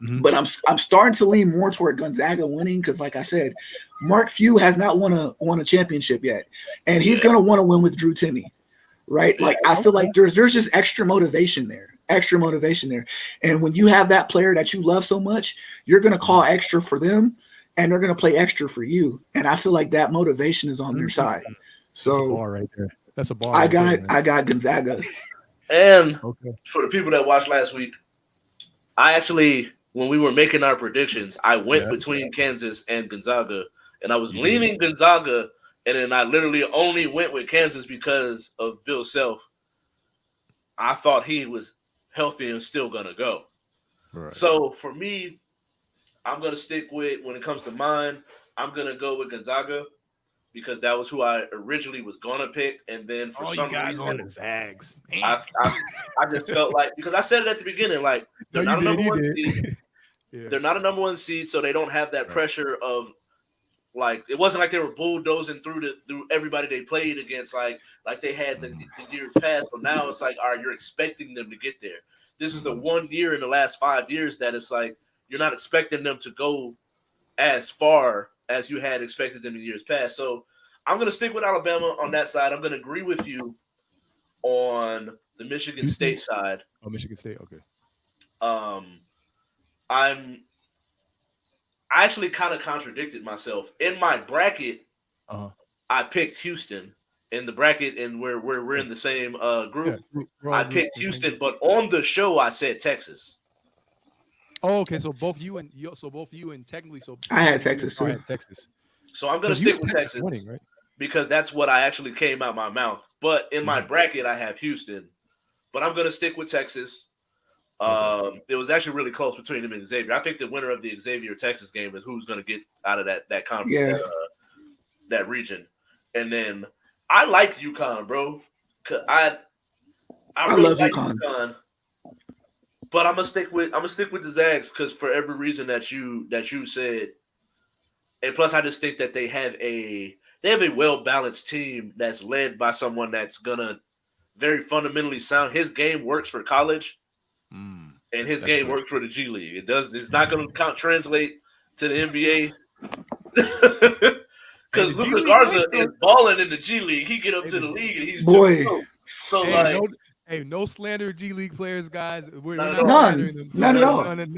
But I'm starting to lean more toward Gonzaga winning because, like I said, Mark Few has not won a championship yet, and he's going to want to win with Drew Timme, right? Like, I feel like there's just extra motivation there. And when you have that player that you love so much, you're going to call extra for them, and they're going to play extra for you. And I feel like that motivation is on their side. So that's a bar right there. That's a bar. I got Gonzaga. And for the people that watched last week, I actually, when we were making our predictions, I went between Kansas and Gonzaga, and I was leaning Gonzaga, and then I literally only went with Kansas because of Bill Self. I thought he was healthy and still going to go. Right. So for me, I'm going to stick with, when it comes to mine, I'm going to go with Gonzaga because that was who I originally was going to pick. And then for some reason, on the Zags. I just felt like, because I said it at the beginginning, like, they're not a number one seed. They're not a number one seed, so they don't have that pressure of, like, it wasn't like they were bulldozing through everybody they played against, like they had the years past. But now it's like, all right, you're expecting them to get there. This is the 1 year in the last 5 years that it's like you're not expecting them to go as far as you had expected them in years past. So I'm going to stick with Alabama on that side. I'm going to agree with you on the Michigan State side. Oh, Michigan State, okay. I actually kind of contradicted myself. In my bracket, I picked Houston in the bracket, and we're in the same group. Yeah, I picked Houston, but on the show I said Texas. Oh, okay. So both you and technically, so I had Texas too. I had Texas. So I'm gonna stick with Texas winning, right? Because that's what I actually came out my mouth. But in my bracket, I have Houston, but I'm gonna stick with Texas. It was actually really close between them and Xavier. I think the winner of the Xavier Texas game is who's going to get out of that conference, that region. And then I like UConn, bro. I really love UConn. But I'm gonna stick with the Zags because for every reason that you said, and plus I just think that they have a well balanced team that's led by someone that's gonna very fundamentally sound. His game works for college. And his game works for the G League. It's not going to translate to the NBA because Luka Garza is balling in the G League. He get up to the league and he's too. So no slander G League players, guys. We're none at all. None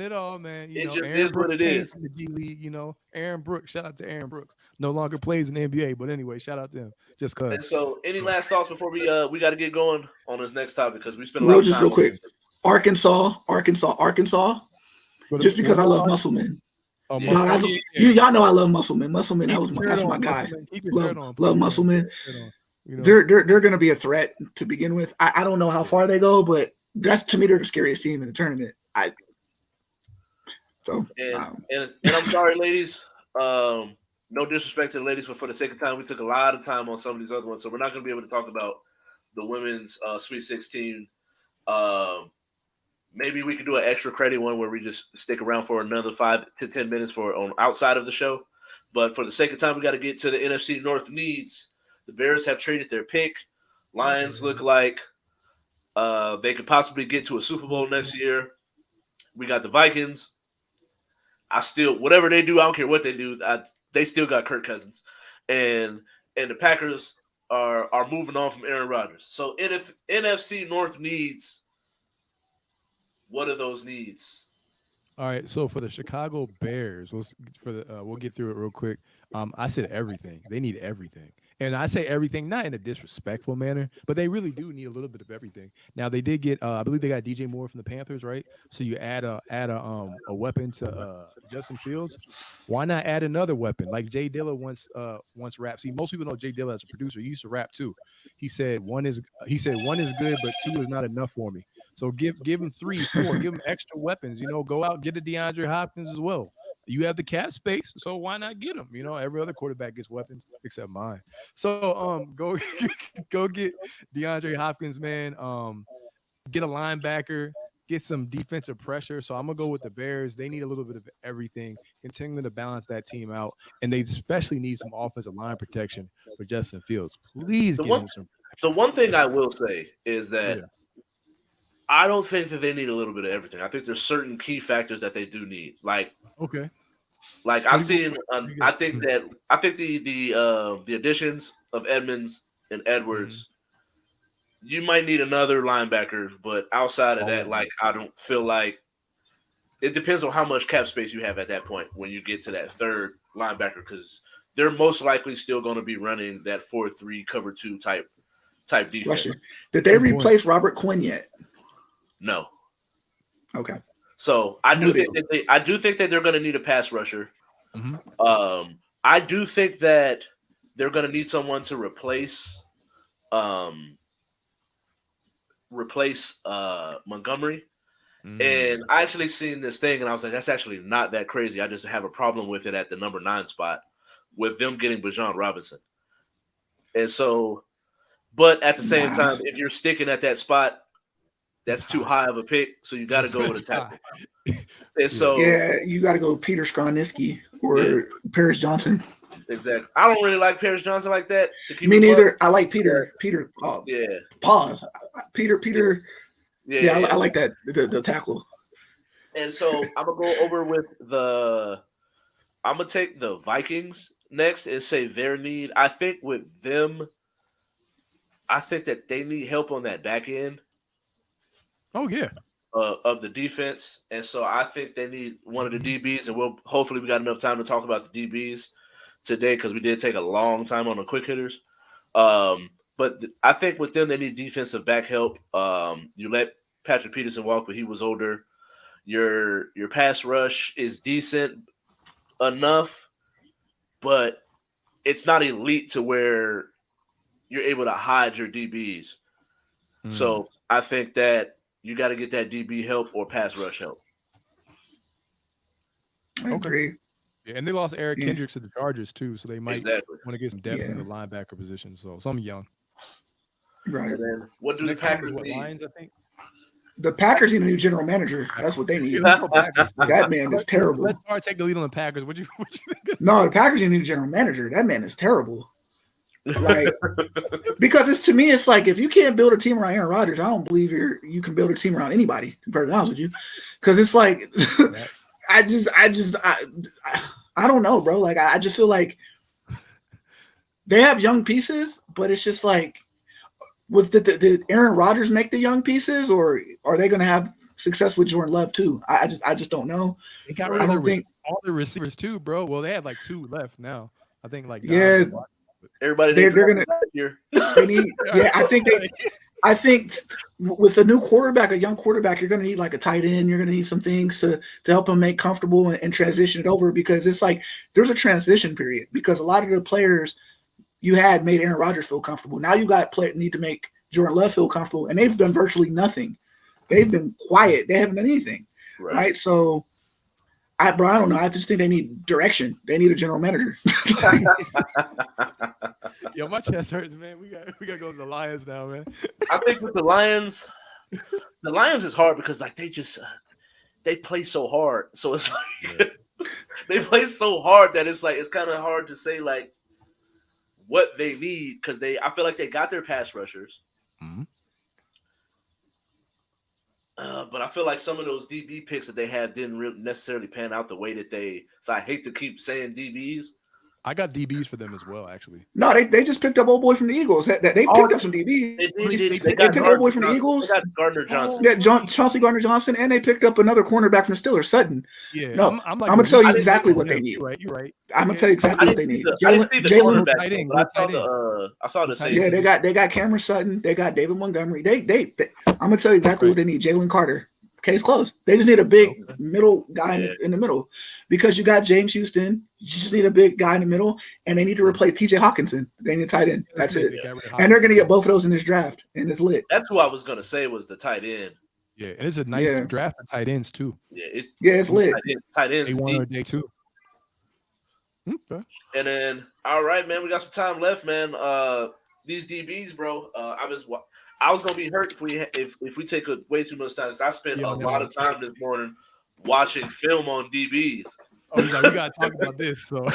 at all, man. It just is what it is. In the G League, Aaron Brooks. Shout out to Aaron Brooks. No longer plays in the NBA, but anyway, shout out to him. Just cause. And so, any last thoughts before we got to get going on this next topic because we spent a lot of time. Real quick. Arkansas. Just because I love Musselman. Oh, y'all know I love Muscleman. Muscleman, that's my guy. Keep your shirt on. Love Muscleman. They're gonna be a threat to begin with. I don't know how far they go, but that's to me they're the scariest team in the tournament. And I'm sorry, ladies. No disrespect to the ladies, but for the sake of time, we took a lot of time on some of these other ones, so we're not going to be able to talk about the women's Sweet 16. Maybe we could do an extra credit one where we just stick around for another 5 to 10 minutes on outside of the show. But for the sake of time, we got to get to the NFC North needs. The Bears have traded their pick. Lions look like they could possibly get to a Super Bowl next year. We got the Vikings. Whatever they do, I don't care what they do. They still got Kirk Cousins, and the Packers are moving on from Aaron Rodgers. So NFC North needs. What are those needs? All right. So for the Chicago Bears, we'll get through it real quick. I said everything. They need everything. And I say everything not in a disrespectful manner, but they really do need a little bit of everything. Now they did get, I believe they got DJ Moore from the Panthers, right? So you add a weapon to Justin Fields. Why not add another weapon like Jay Dilla once rapped? See, most people know Jay Dilla as a producer. He used to rap too. He said one is good, but 2 is not enough for me. So give him 3, 4, give him extra weapons. Go out and get a DeAndre Hopkins as well. You have the cap space, so why not get them? Every other quarterback gets weapons except mine. So go get DeAndre Hopkins, man. Get a linebacker, get some defensive pressure. So I'm gonna go with the Bears. They need a little bit of everything, continue to balance that team out, and they especially need some offensive line protection for Justin Fields. Please give him some protection. The one thing I will say is that I don't think that they need a little bit of everything. I think there's certain key factors that they do need. Like I've seen, I think the additions of Edmonds and Edwards, you might need another linebacker, but outside of that, I don't feel like it depends on how much cap space you have at that point when you get to that third linebacker, because they're most likely still going to be running that 4-3 cover 2 type defense. Did they replace Robert Quinn yet? No. Okay. So I do think that they're going to need a pass rusher. Mm-hmm. I do think that they're going to need someone to replace Montgomery. And I actually seen this thing, and I was like, that's actually not that crazy. I just have a problem with it at the number 9 spot with them getting Bijan Robinson. And so, but at the same time, if you're sticking at that spot, that's too high of a pick, so you got to go with a tackle. And so, you got to go Peter Skroniski or Paris Johnson. Exactly. I don't really like Paris Johnson like that. Me neither. I like Peter. Pause. Peter. I like that the tackle. And so I'm gonna go over with I'm gonna take the Vikings next and say their need. I think with them, I think that they need help on that back end. Oh yeah. Of the defense, and so I think they need one of the DBs, and hopefully we got enough time to talk about the DBs today because we did take a long time on the quick hitters. But I think with them they need defensive back help. You let Patrick Peterson walk, but he was older. Your pass rush is decent enough, but it's not elite to where you're able to hide your DBs. So I think that you got to get that DB help or pass rush help. I agree. Yeah, and they lost Eric Kendricks to the Chargers too, so they might want to get some depth in the linebacker position. So some young. Right. And then what do the Packers need? Lions, I think. The Packers need a new general manager. That's what they need. That man is terrible. Let's take the lead on the Packers. What you think? No, the Packers need a new general manager. That man is terrible. Like, because to me, it's like if you can't build a team around Aaron Rodgers, I don't believe you can build a team around anybody. To be honest with you, because it's like I don't know, bro. Like I just feel like they have young pieces, but it's just like, did Aaron Rodgers make the young pieces, or are they going to have success with Jordan Love too? I just don't know. They got rid of all the receivers too, bro. Well, they have like 2 left now. I think like everybody they're gonna. They need, I think with a new quarterback, a young quarterback, you're going to need like a tight end. You're going to need some things to help him make comfortable and transition it over, because it's like there's a transition period, because a lot of the players you had made Aaron Rodgers feel comfortable. Now you need to make Jordan Love feel comfortable, and they've done virtually nothing. They've been quiet. They haven't done anything, right? So, I don't know. I just think they need direction. They need a general manager. Yo, my chest hurts, man. We got to go to the Lions now, man. I think with the Lions is hard because like they play so hard. So it's like they play so hard that it's like it's kind of hard to say like what they need, because I feel like they got their pass rushers. Mm-hmm. But I feel like some of those DB picks that they had didn't necessarily pan out the way that they. So I hate to keep saying DBs. I got DBs for them as well, actually. No, they just picked up old boy from the Eagles. They picked up some DBs. They picked up old boy from the Eagles. They got Gardner Johnson. Yeah, Chauncey Gardner Johnson, and they picked up another cornerback from the Steelers, Sutton. Yeah, no, I'm gonna tell you exactly what they need. You're right. I'm gonna tell you exactly what they need. Jalen, I saw the same. Yeah, they got Cameron Sutton. They got David Montgomery. They I'm gonna tell you exactly what they need. Jalen Carter. Case closed. They just need a big middle guy in the middle, because you got James Houston. You just need a big guy in the middle, and they need to replace T.J. Hawkinson. They need a tight end. That's it. And they're going to get both of those in this draft, and it's lit. That's who I was going to say was the tight end. Yeah, and it's a nice draft for tight ends too. Yeah, it's lit. Tight ends. Day 1 or day 2. Okay. And then, all right, man, we got some time left, man. These DBs, bro. I was gonna be hurt if we take way too much time, because I spent a lot of time this morning watching film on DBs. Oh, we gotta talk about this. So,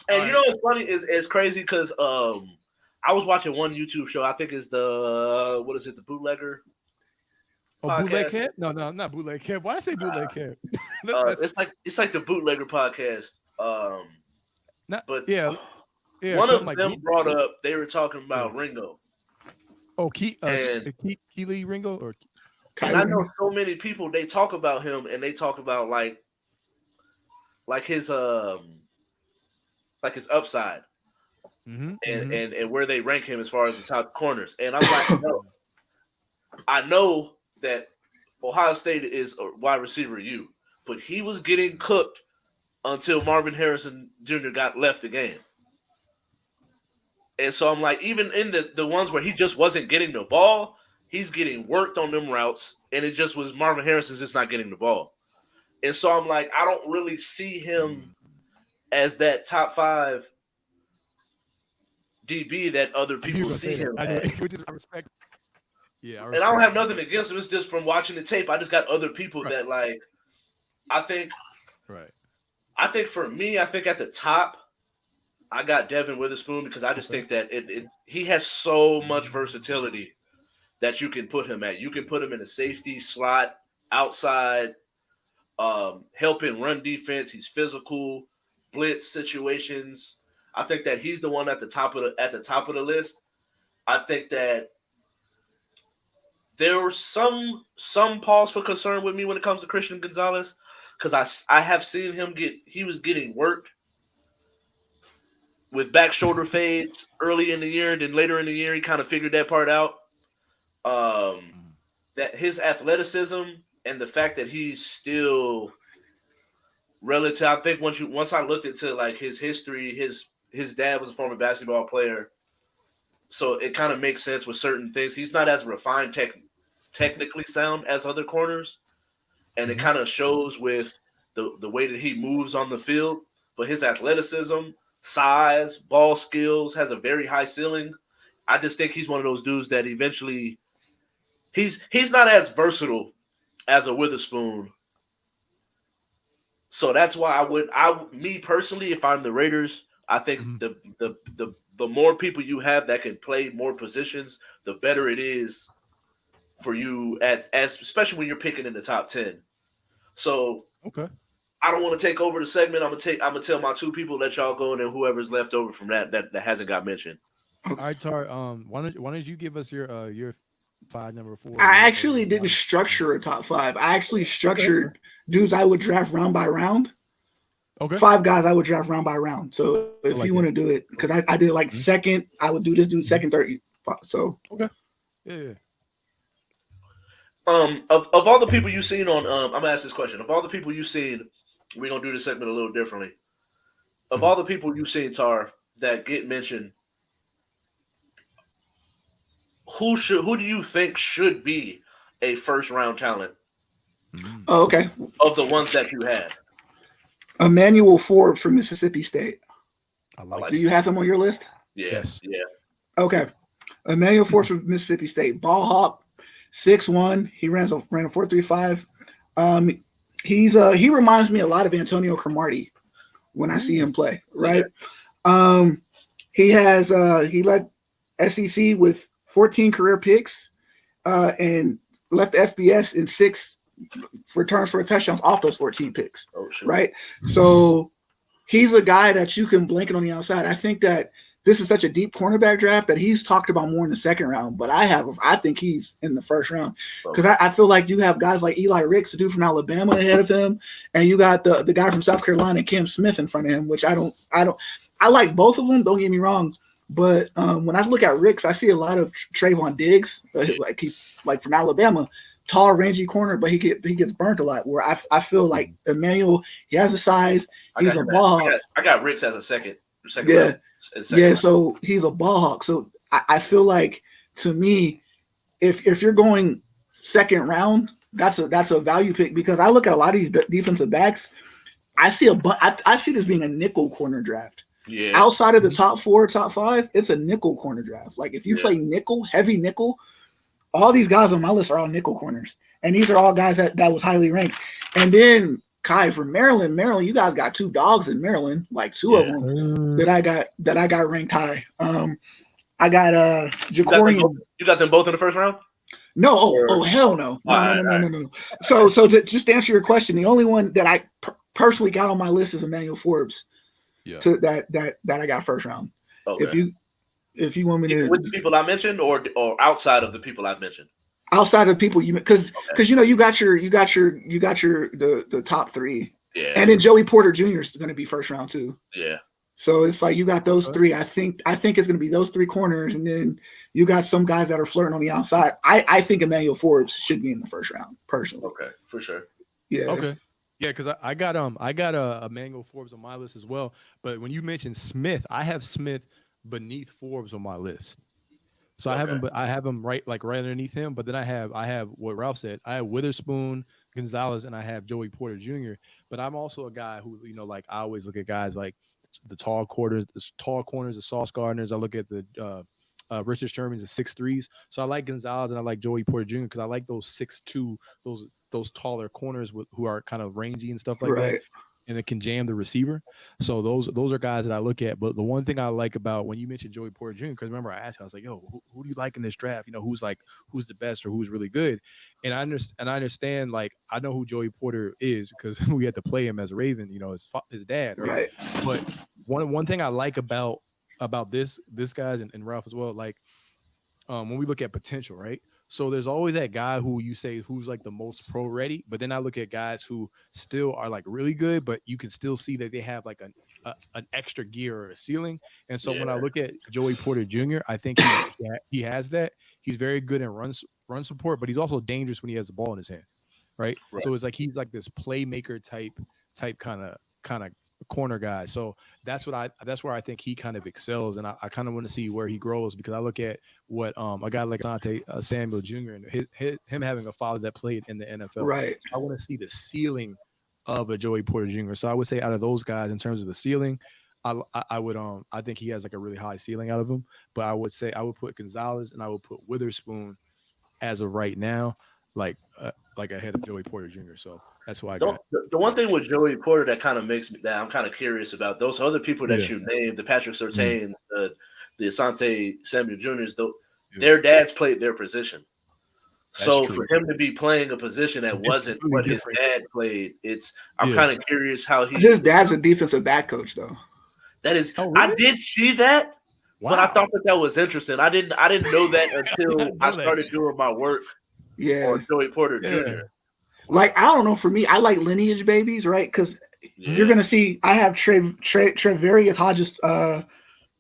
and you know what's funny is crazy, because I was watching one YouTube show. I think it's the Bootlegger. Oh, podcast. Bootleg Camp? No, not Bootleg Camp. Why I say Bootleg Camp? It's like the Bootlegger podcast. One of them brought up, they were talking about Ringo. Oh, Keely Ringo, or and I know so many people, they talk about him, and they talk about like his upside, and where they rank him as far as the top corners. And I'm like, no, I know that Ohio State is a wide receiver U, but he was getting cooked until Marvin Harrison Jr. left the game. And so I'm like, even in the ones where he just wasn't getting the ball, he's getting worked on them routes, and it just was Marvin Harrison's just not getting the ball. And so I'm like, I don't really see him as that top 5 DB that other people see him as. I respect. Yeah, and I don't have nothing against him. It's just from watching the tape, I just got other people that like. I think for me, I think at the top, I got Devin Witherspoon, because I just think that he has so much versatility that you can put him at. You can put him in a safety slot, outside, helping run defense. He's physical, blitz situations. I think that he's the one at the top of the list. I think that there were some pause for concern with me when it comes to Christian Gonzalez, because I have seen him he was getting worked with back shoulder fades early in the year, and then later in the year he kind of figured that part out. That his athleticism and the fact that he's still relative. I think once I looked into like his history, his dad was a former basketball player, so it kind of makes sense with certain things. He's not as refined, technically sound as other corners, and it kind of shows with the way that he moves on the field. But his athleticism, size, ball skills, has a very high ceiling. I just think he's one of those dudes that eventually he's not as versatile as a Witherspoon. So that's why me personally, if I'm the Raiders, I think the more people you have that can play more positions, the better it is for you as especially when you're picking in the top 10. So I don't want to take over the segment. I'm gonna tell my 2 people, let y'all go, and then whoever's left over from that hasn't got mentioned. All right, Tar. Why don't you give us your 5, number 4? I actually didn't structure a top 5. I actually structured dudes I would draft round by round. Okay. 5 guys I would draft round by round. So if you want to do it, because I did like second, I would do this dude second, third, So okay, yeah. Of all the people you've seen on, I'm gonna ask this question. Of all the people you've seen, we're gonna do this segment a little differently. Of all the people you've seen, Tar, that get mentioned, who do you think should be a first round talent? Oh, okay. Of the ones that you had, Emmanuel Forbes from Mississippi State. I like. Do you have him on your list? Yes. Yeah. Okay. Emmanuel Forbes from Mississippi State. Ball hawk, 6'1". He ran a 4.35. He reminds me a lot of Antonio Cromartie when I see him play. Right. He led SEC with 14 career picks and left the FBS in 6 returns for a touchdown off those 14 picks. Oh, sure. Right. So he's a guy that you can blanket on the outside. I think that this is such a deep cornerback draft that he's talked about more in the second round, but I think he's in the first round because I feel like you have guys like Eli Ricks, the dude from Alabama, ahead of him, and you got the guy from South Carolina, Cam Smith, in front of him, which I like both of them. Don't get me wrong, but when I look at Ricks, I see a lot of Trayvon Diggs, like from Alabama, tall, rangy corner, but he gets burnt a lot. Where I feel like Emmanuel, he has the size, he's a ball hawk. I got Ricks as a second yeah. round. So he's a ball hawk. So I feel like, to me, if you're going second round, that's a value pick because I look at a lot of these defensive backs. I see this being a nickel corner draft. Yeah. Outside of the top 4, top 5, it's a nickel corner draft. Like if you play nickel, heavy nickel, all these guys on my list are all nickel corners, and these are all guys that was highly ranked. And then Kai from Maryland, you guys got 2 dogs in Maryland, like 2 of them that I got ranked high. I got Jacorian. You got them both in the first round? No, hell no. No. So just to answer your question, the only one that I personally got on my list is Emmanuel Forbes. Yeah. That I got first round. Okay. If you want me to, with the people I mentioned, or outside of the people I've mentioned. Outside of people because you got the top 3. Yeah. And then Joey Porter Jr. is going to be first round too. Yeah. So it's like you got those 3. I think it's going to be those 3 corners, and then you got some guys that are flirting on the outside. I think Emmanuel Forbes should be in the first round personally. Okay, for sure. Yeah. Okay. Yeah, because I got Emmanuel Forbes on my list as well. But when you mentioned Smith, I have Smith beneath Forbes on my list. So I have him right underneath him. But then I have what Ralph said. I have Witherspoon, Gonzalez, and I have Joey Porter Jr. But I'm also a guy who, like I always look at guys like the tall corners, the Sauce Gardners. I look at the Richard Sherman's, the 6'3s. So I like Gonzalez and I like Joey Porter Jr. because I like those 6'2", those taller corners who are kind of rangy and stuff like that. And it can jam the receiver. So those are guys that I look at. But the one thing I like about when you mentioned Joey Porter Jr., because remember I asked you, I was like, yo, who do you like in this draft? Who's the best or who's really good? And I understand, like, I know who Joey Porter is because we had to play him as a Raven, his dad. Right. But one thing I like about this guys and Ralph as well, like when we look at potential, right? So there's always that guy who you say who's like the most pro ready, but then I look at guys who still are like really good, but you can still see that they have like an extra gear or a ceiling. And so when I look at Joey Porter Jr., I think he has that. He's very good in run support, but he's also dangerous when he has the ball in his hand, right? So it's like he's like this playmaker type kind of corner guy. So that's where I think he kind of excels, and I kind of want to see where he grows because I look at what a guy like Asante Samuel Jr. and him having a father that played in the NFL. Right. So I want to see the ceiling of a Joey Porter Jr. So I would say out of those guys in terms of the ceiling, I think he has like a really high ceiling out of him. But I would say I would put Gonzalez and I would put Witherspoon as of right now, like ahead of Joey Porter Jr. So that's why I got. The one thing with Joey Porter that kind of makes me that I'm kind of curious about those other people that you named, the Patrick Surtains, the Asante Samuel Jr.'s, their dads played their position. So for him to be playing a position that wasn't what his dad played, I'm kind of curious how his dad's a defensive back coach though. That is, I did see that, but I thought that was interesting. I didn't know that until I started doing my work. Or Joey Porter Jr. Like, I don't know. For me, I like lineage babies, right? Because you're gonna see. I have Trevarius Hodges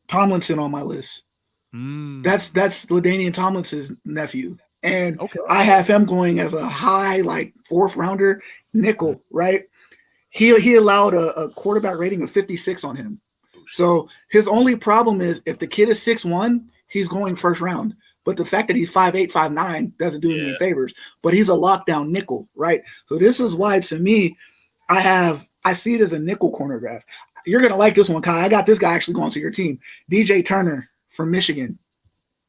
Tomlinson on my list. That's LaDainian Tomlinson's nephew. And I have him going as a high, like 4th rounder nickel, right? He allowed a quarterback rating of 56 on him. So his only problem is if the kid is 6'1", he's going 1st round. But the fact that he's 5'8", 5'9" doesn't do him any favors. But he's a lockdown nickel, right? So this is why, to me, I see it as a nickel corner draft. You're gonna like this one, Kai. I got this guy actually going to your team, DJ Turner from Michigan.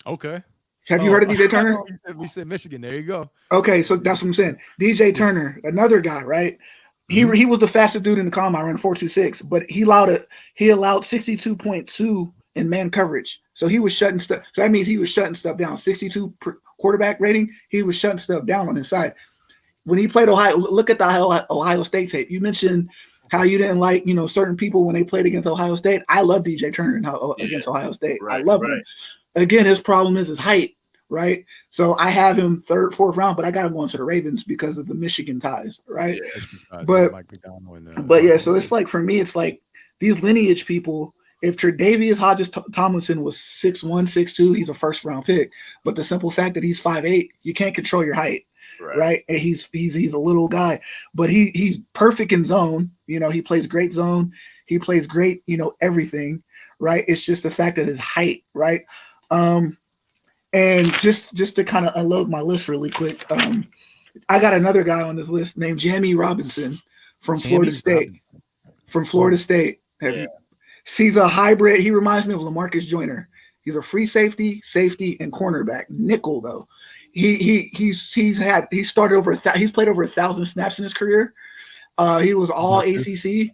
Okay. Have you heard of DJ Turner? We said Michigan. There you go. Okay, so that's what I'm saying. DJ Turner, another guy, right? He was the fastest dude in the combine, running 4.26, but he allowed 62.2 in man coverage. So he was shutting stuff. So that means he was shutting stuff down. 62 quarterback rating. He was shutting stuff down on his side. When he played Ohio, look at the Ohio State tape. You mentioned how you didn't like, certain people when they played against Ohio State. I love DJ Turner against Ohio State. Right, I love him. Again, his problem is his height, right? So I have him 3rd, 4th round, but I got him going to the Ravens because of the Michigan ties, right? Yeah, but yeah, so it's like, for me, it's like these lineage people. If Tre'Davious Hodges-Tomlinson was 6'1", 6'2", he's a 1st round pick. But the simple fact that he's 5'8", you can't control your height. Right. And he's a little guy, but he's perfect in zone. He plays great zone. He plays great, everything. Right. It's just the fact that his height. Right. And just to kind of unload my list really quick. I got another guy on this list named Jamie Robinson from Florida State. He's a hybrid. He reminds me of LaMarcus Joyner. He's a free safety, and cornerback. Nickel though. He's played over 1,000 snaps in his career. He was all ACC.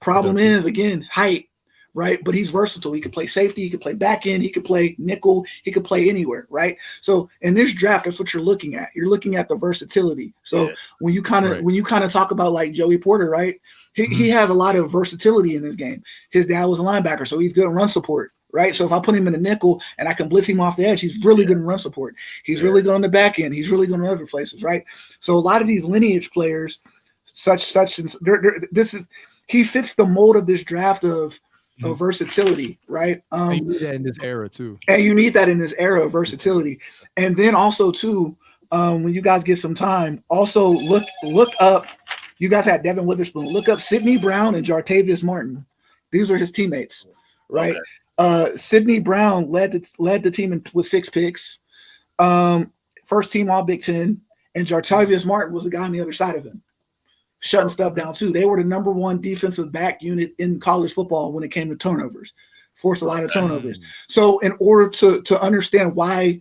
Problem is, again, height, right? But he's versatile. He could play safety. He could play back end. He could play nickel. He could play anywhere, right? So in this draft, that's what you're looking at. You're looking at the versatility. So when you kind of talk about like Joey Porter, right? He has a lot of versatility in his game. His dad was a linebacker, so he's good in run support. Right. So if I put him in a nickel and I can blitz him off the edge, he's really good in run support. He's really good on the back end. He's really good in other places. Right. So a lot of these lineage players, he fits the mold of this draft of versatility. Right. And you need that in this era too. And you need that in this era of versatility. And then also too, when you guys get some time, also look up. You guys had Devin Witherspoon. Look up Sidney Brown and Jartavius Martin. These are his teammates. Right. Okay. Sidney Brown led the team with 6 picks, 1st team All Big Ten, and Jartavius Martin was the guy on the other side of him, shutting stuff down too. They were the number 1 defensive back unit in college football when it came to turnovers, forced a lot of turnovers. So in order to understand why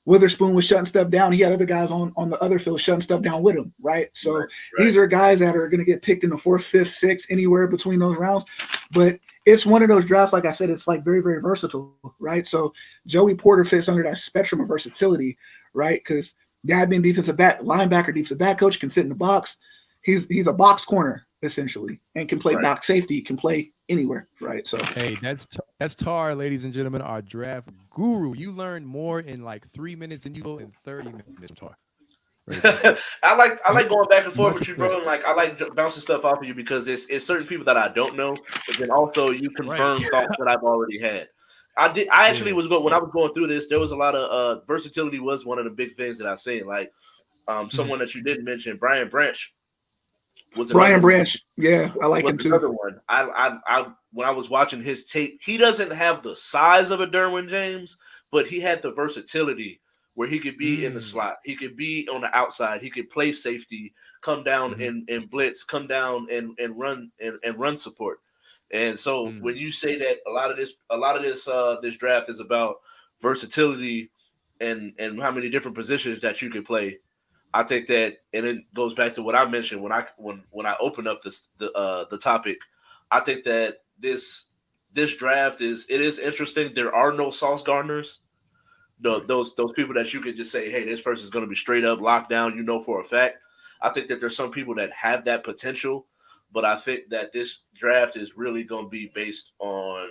Witherspoon was shutting stuff down, he had other guys on the other field shutting stuff down with him, right? So these are guys that are going to get picked in the 4th, 5th, 6th, anywhere between those rounds, but it's one of those drafts, like I said, it's like very, very versatile, right? So Joey Porter fits under that spectrum of versatility, right? Because dad being defensive back, linebacker, defensive back coach, can fit in the box. He's a box corner essentially, and can play box safety, can play anywhere, right? So hey, that's Tar, ladies and gentlemen, our draft guru. You learned more in like 3 minutes and you go in 30 minutes, Tar. I like going back and forth with you, bro, and like I like bouncing stuff off of you because it's certain people that I don't know, but then also you confirm thoughts that I've already had. I actually was going when I was going through this. There was a lot of versatility was one of the big things that I seen. Like someone that you didn't mention, Brian Branch. Yeah, I like him too. Another one. I when I was watching his tape, he doesn't have the size of a Derwin James, but he had the versatility where he could be in the slot, he could be on the outside, he could play safety, come down and blitz, come down and run support. And so when you say that a lot of this draft is about versatility and how many different positions that you could play, I think that, and it goes back to what I mentioned when I opened up the topic. I think that this draft is interesting. There are no Sauce Gardners. Those people that you could just say, hey, this person's going to be straight up locked down, for a fact. I think that there's some people that have that potential, but I think that this draft is really going to be based on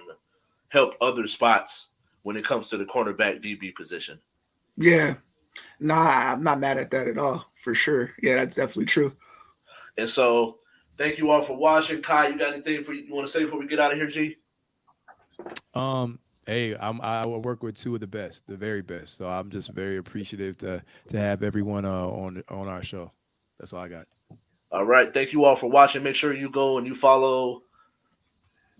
help other spots when it comes to the cornerback DB position. Yeah. Nah, I'm not mad at that at all, for sure. Yeah, that's definitely true. And so thank you all for watching. Kai, you got anything you want to say before we get out of here, G? Hey, I will work with two of the best, the very best. So I'm just very appreciative to have everyone on our show. That's all I got. All right. Thank you all for watching. Make sure you go and you follow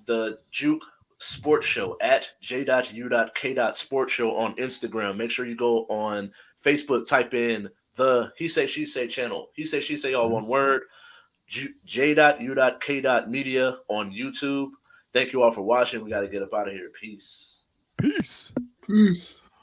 the Juke Sports Show at J.U.K. Sports Show on Instagram. Make sure you go on Facebook, type in the He Say She Say channel. He Say She Say all one word. J.U.K. Media on YouTube. Thank you all for watching. We got to get up out of here. Peace. Peace. Peace.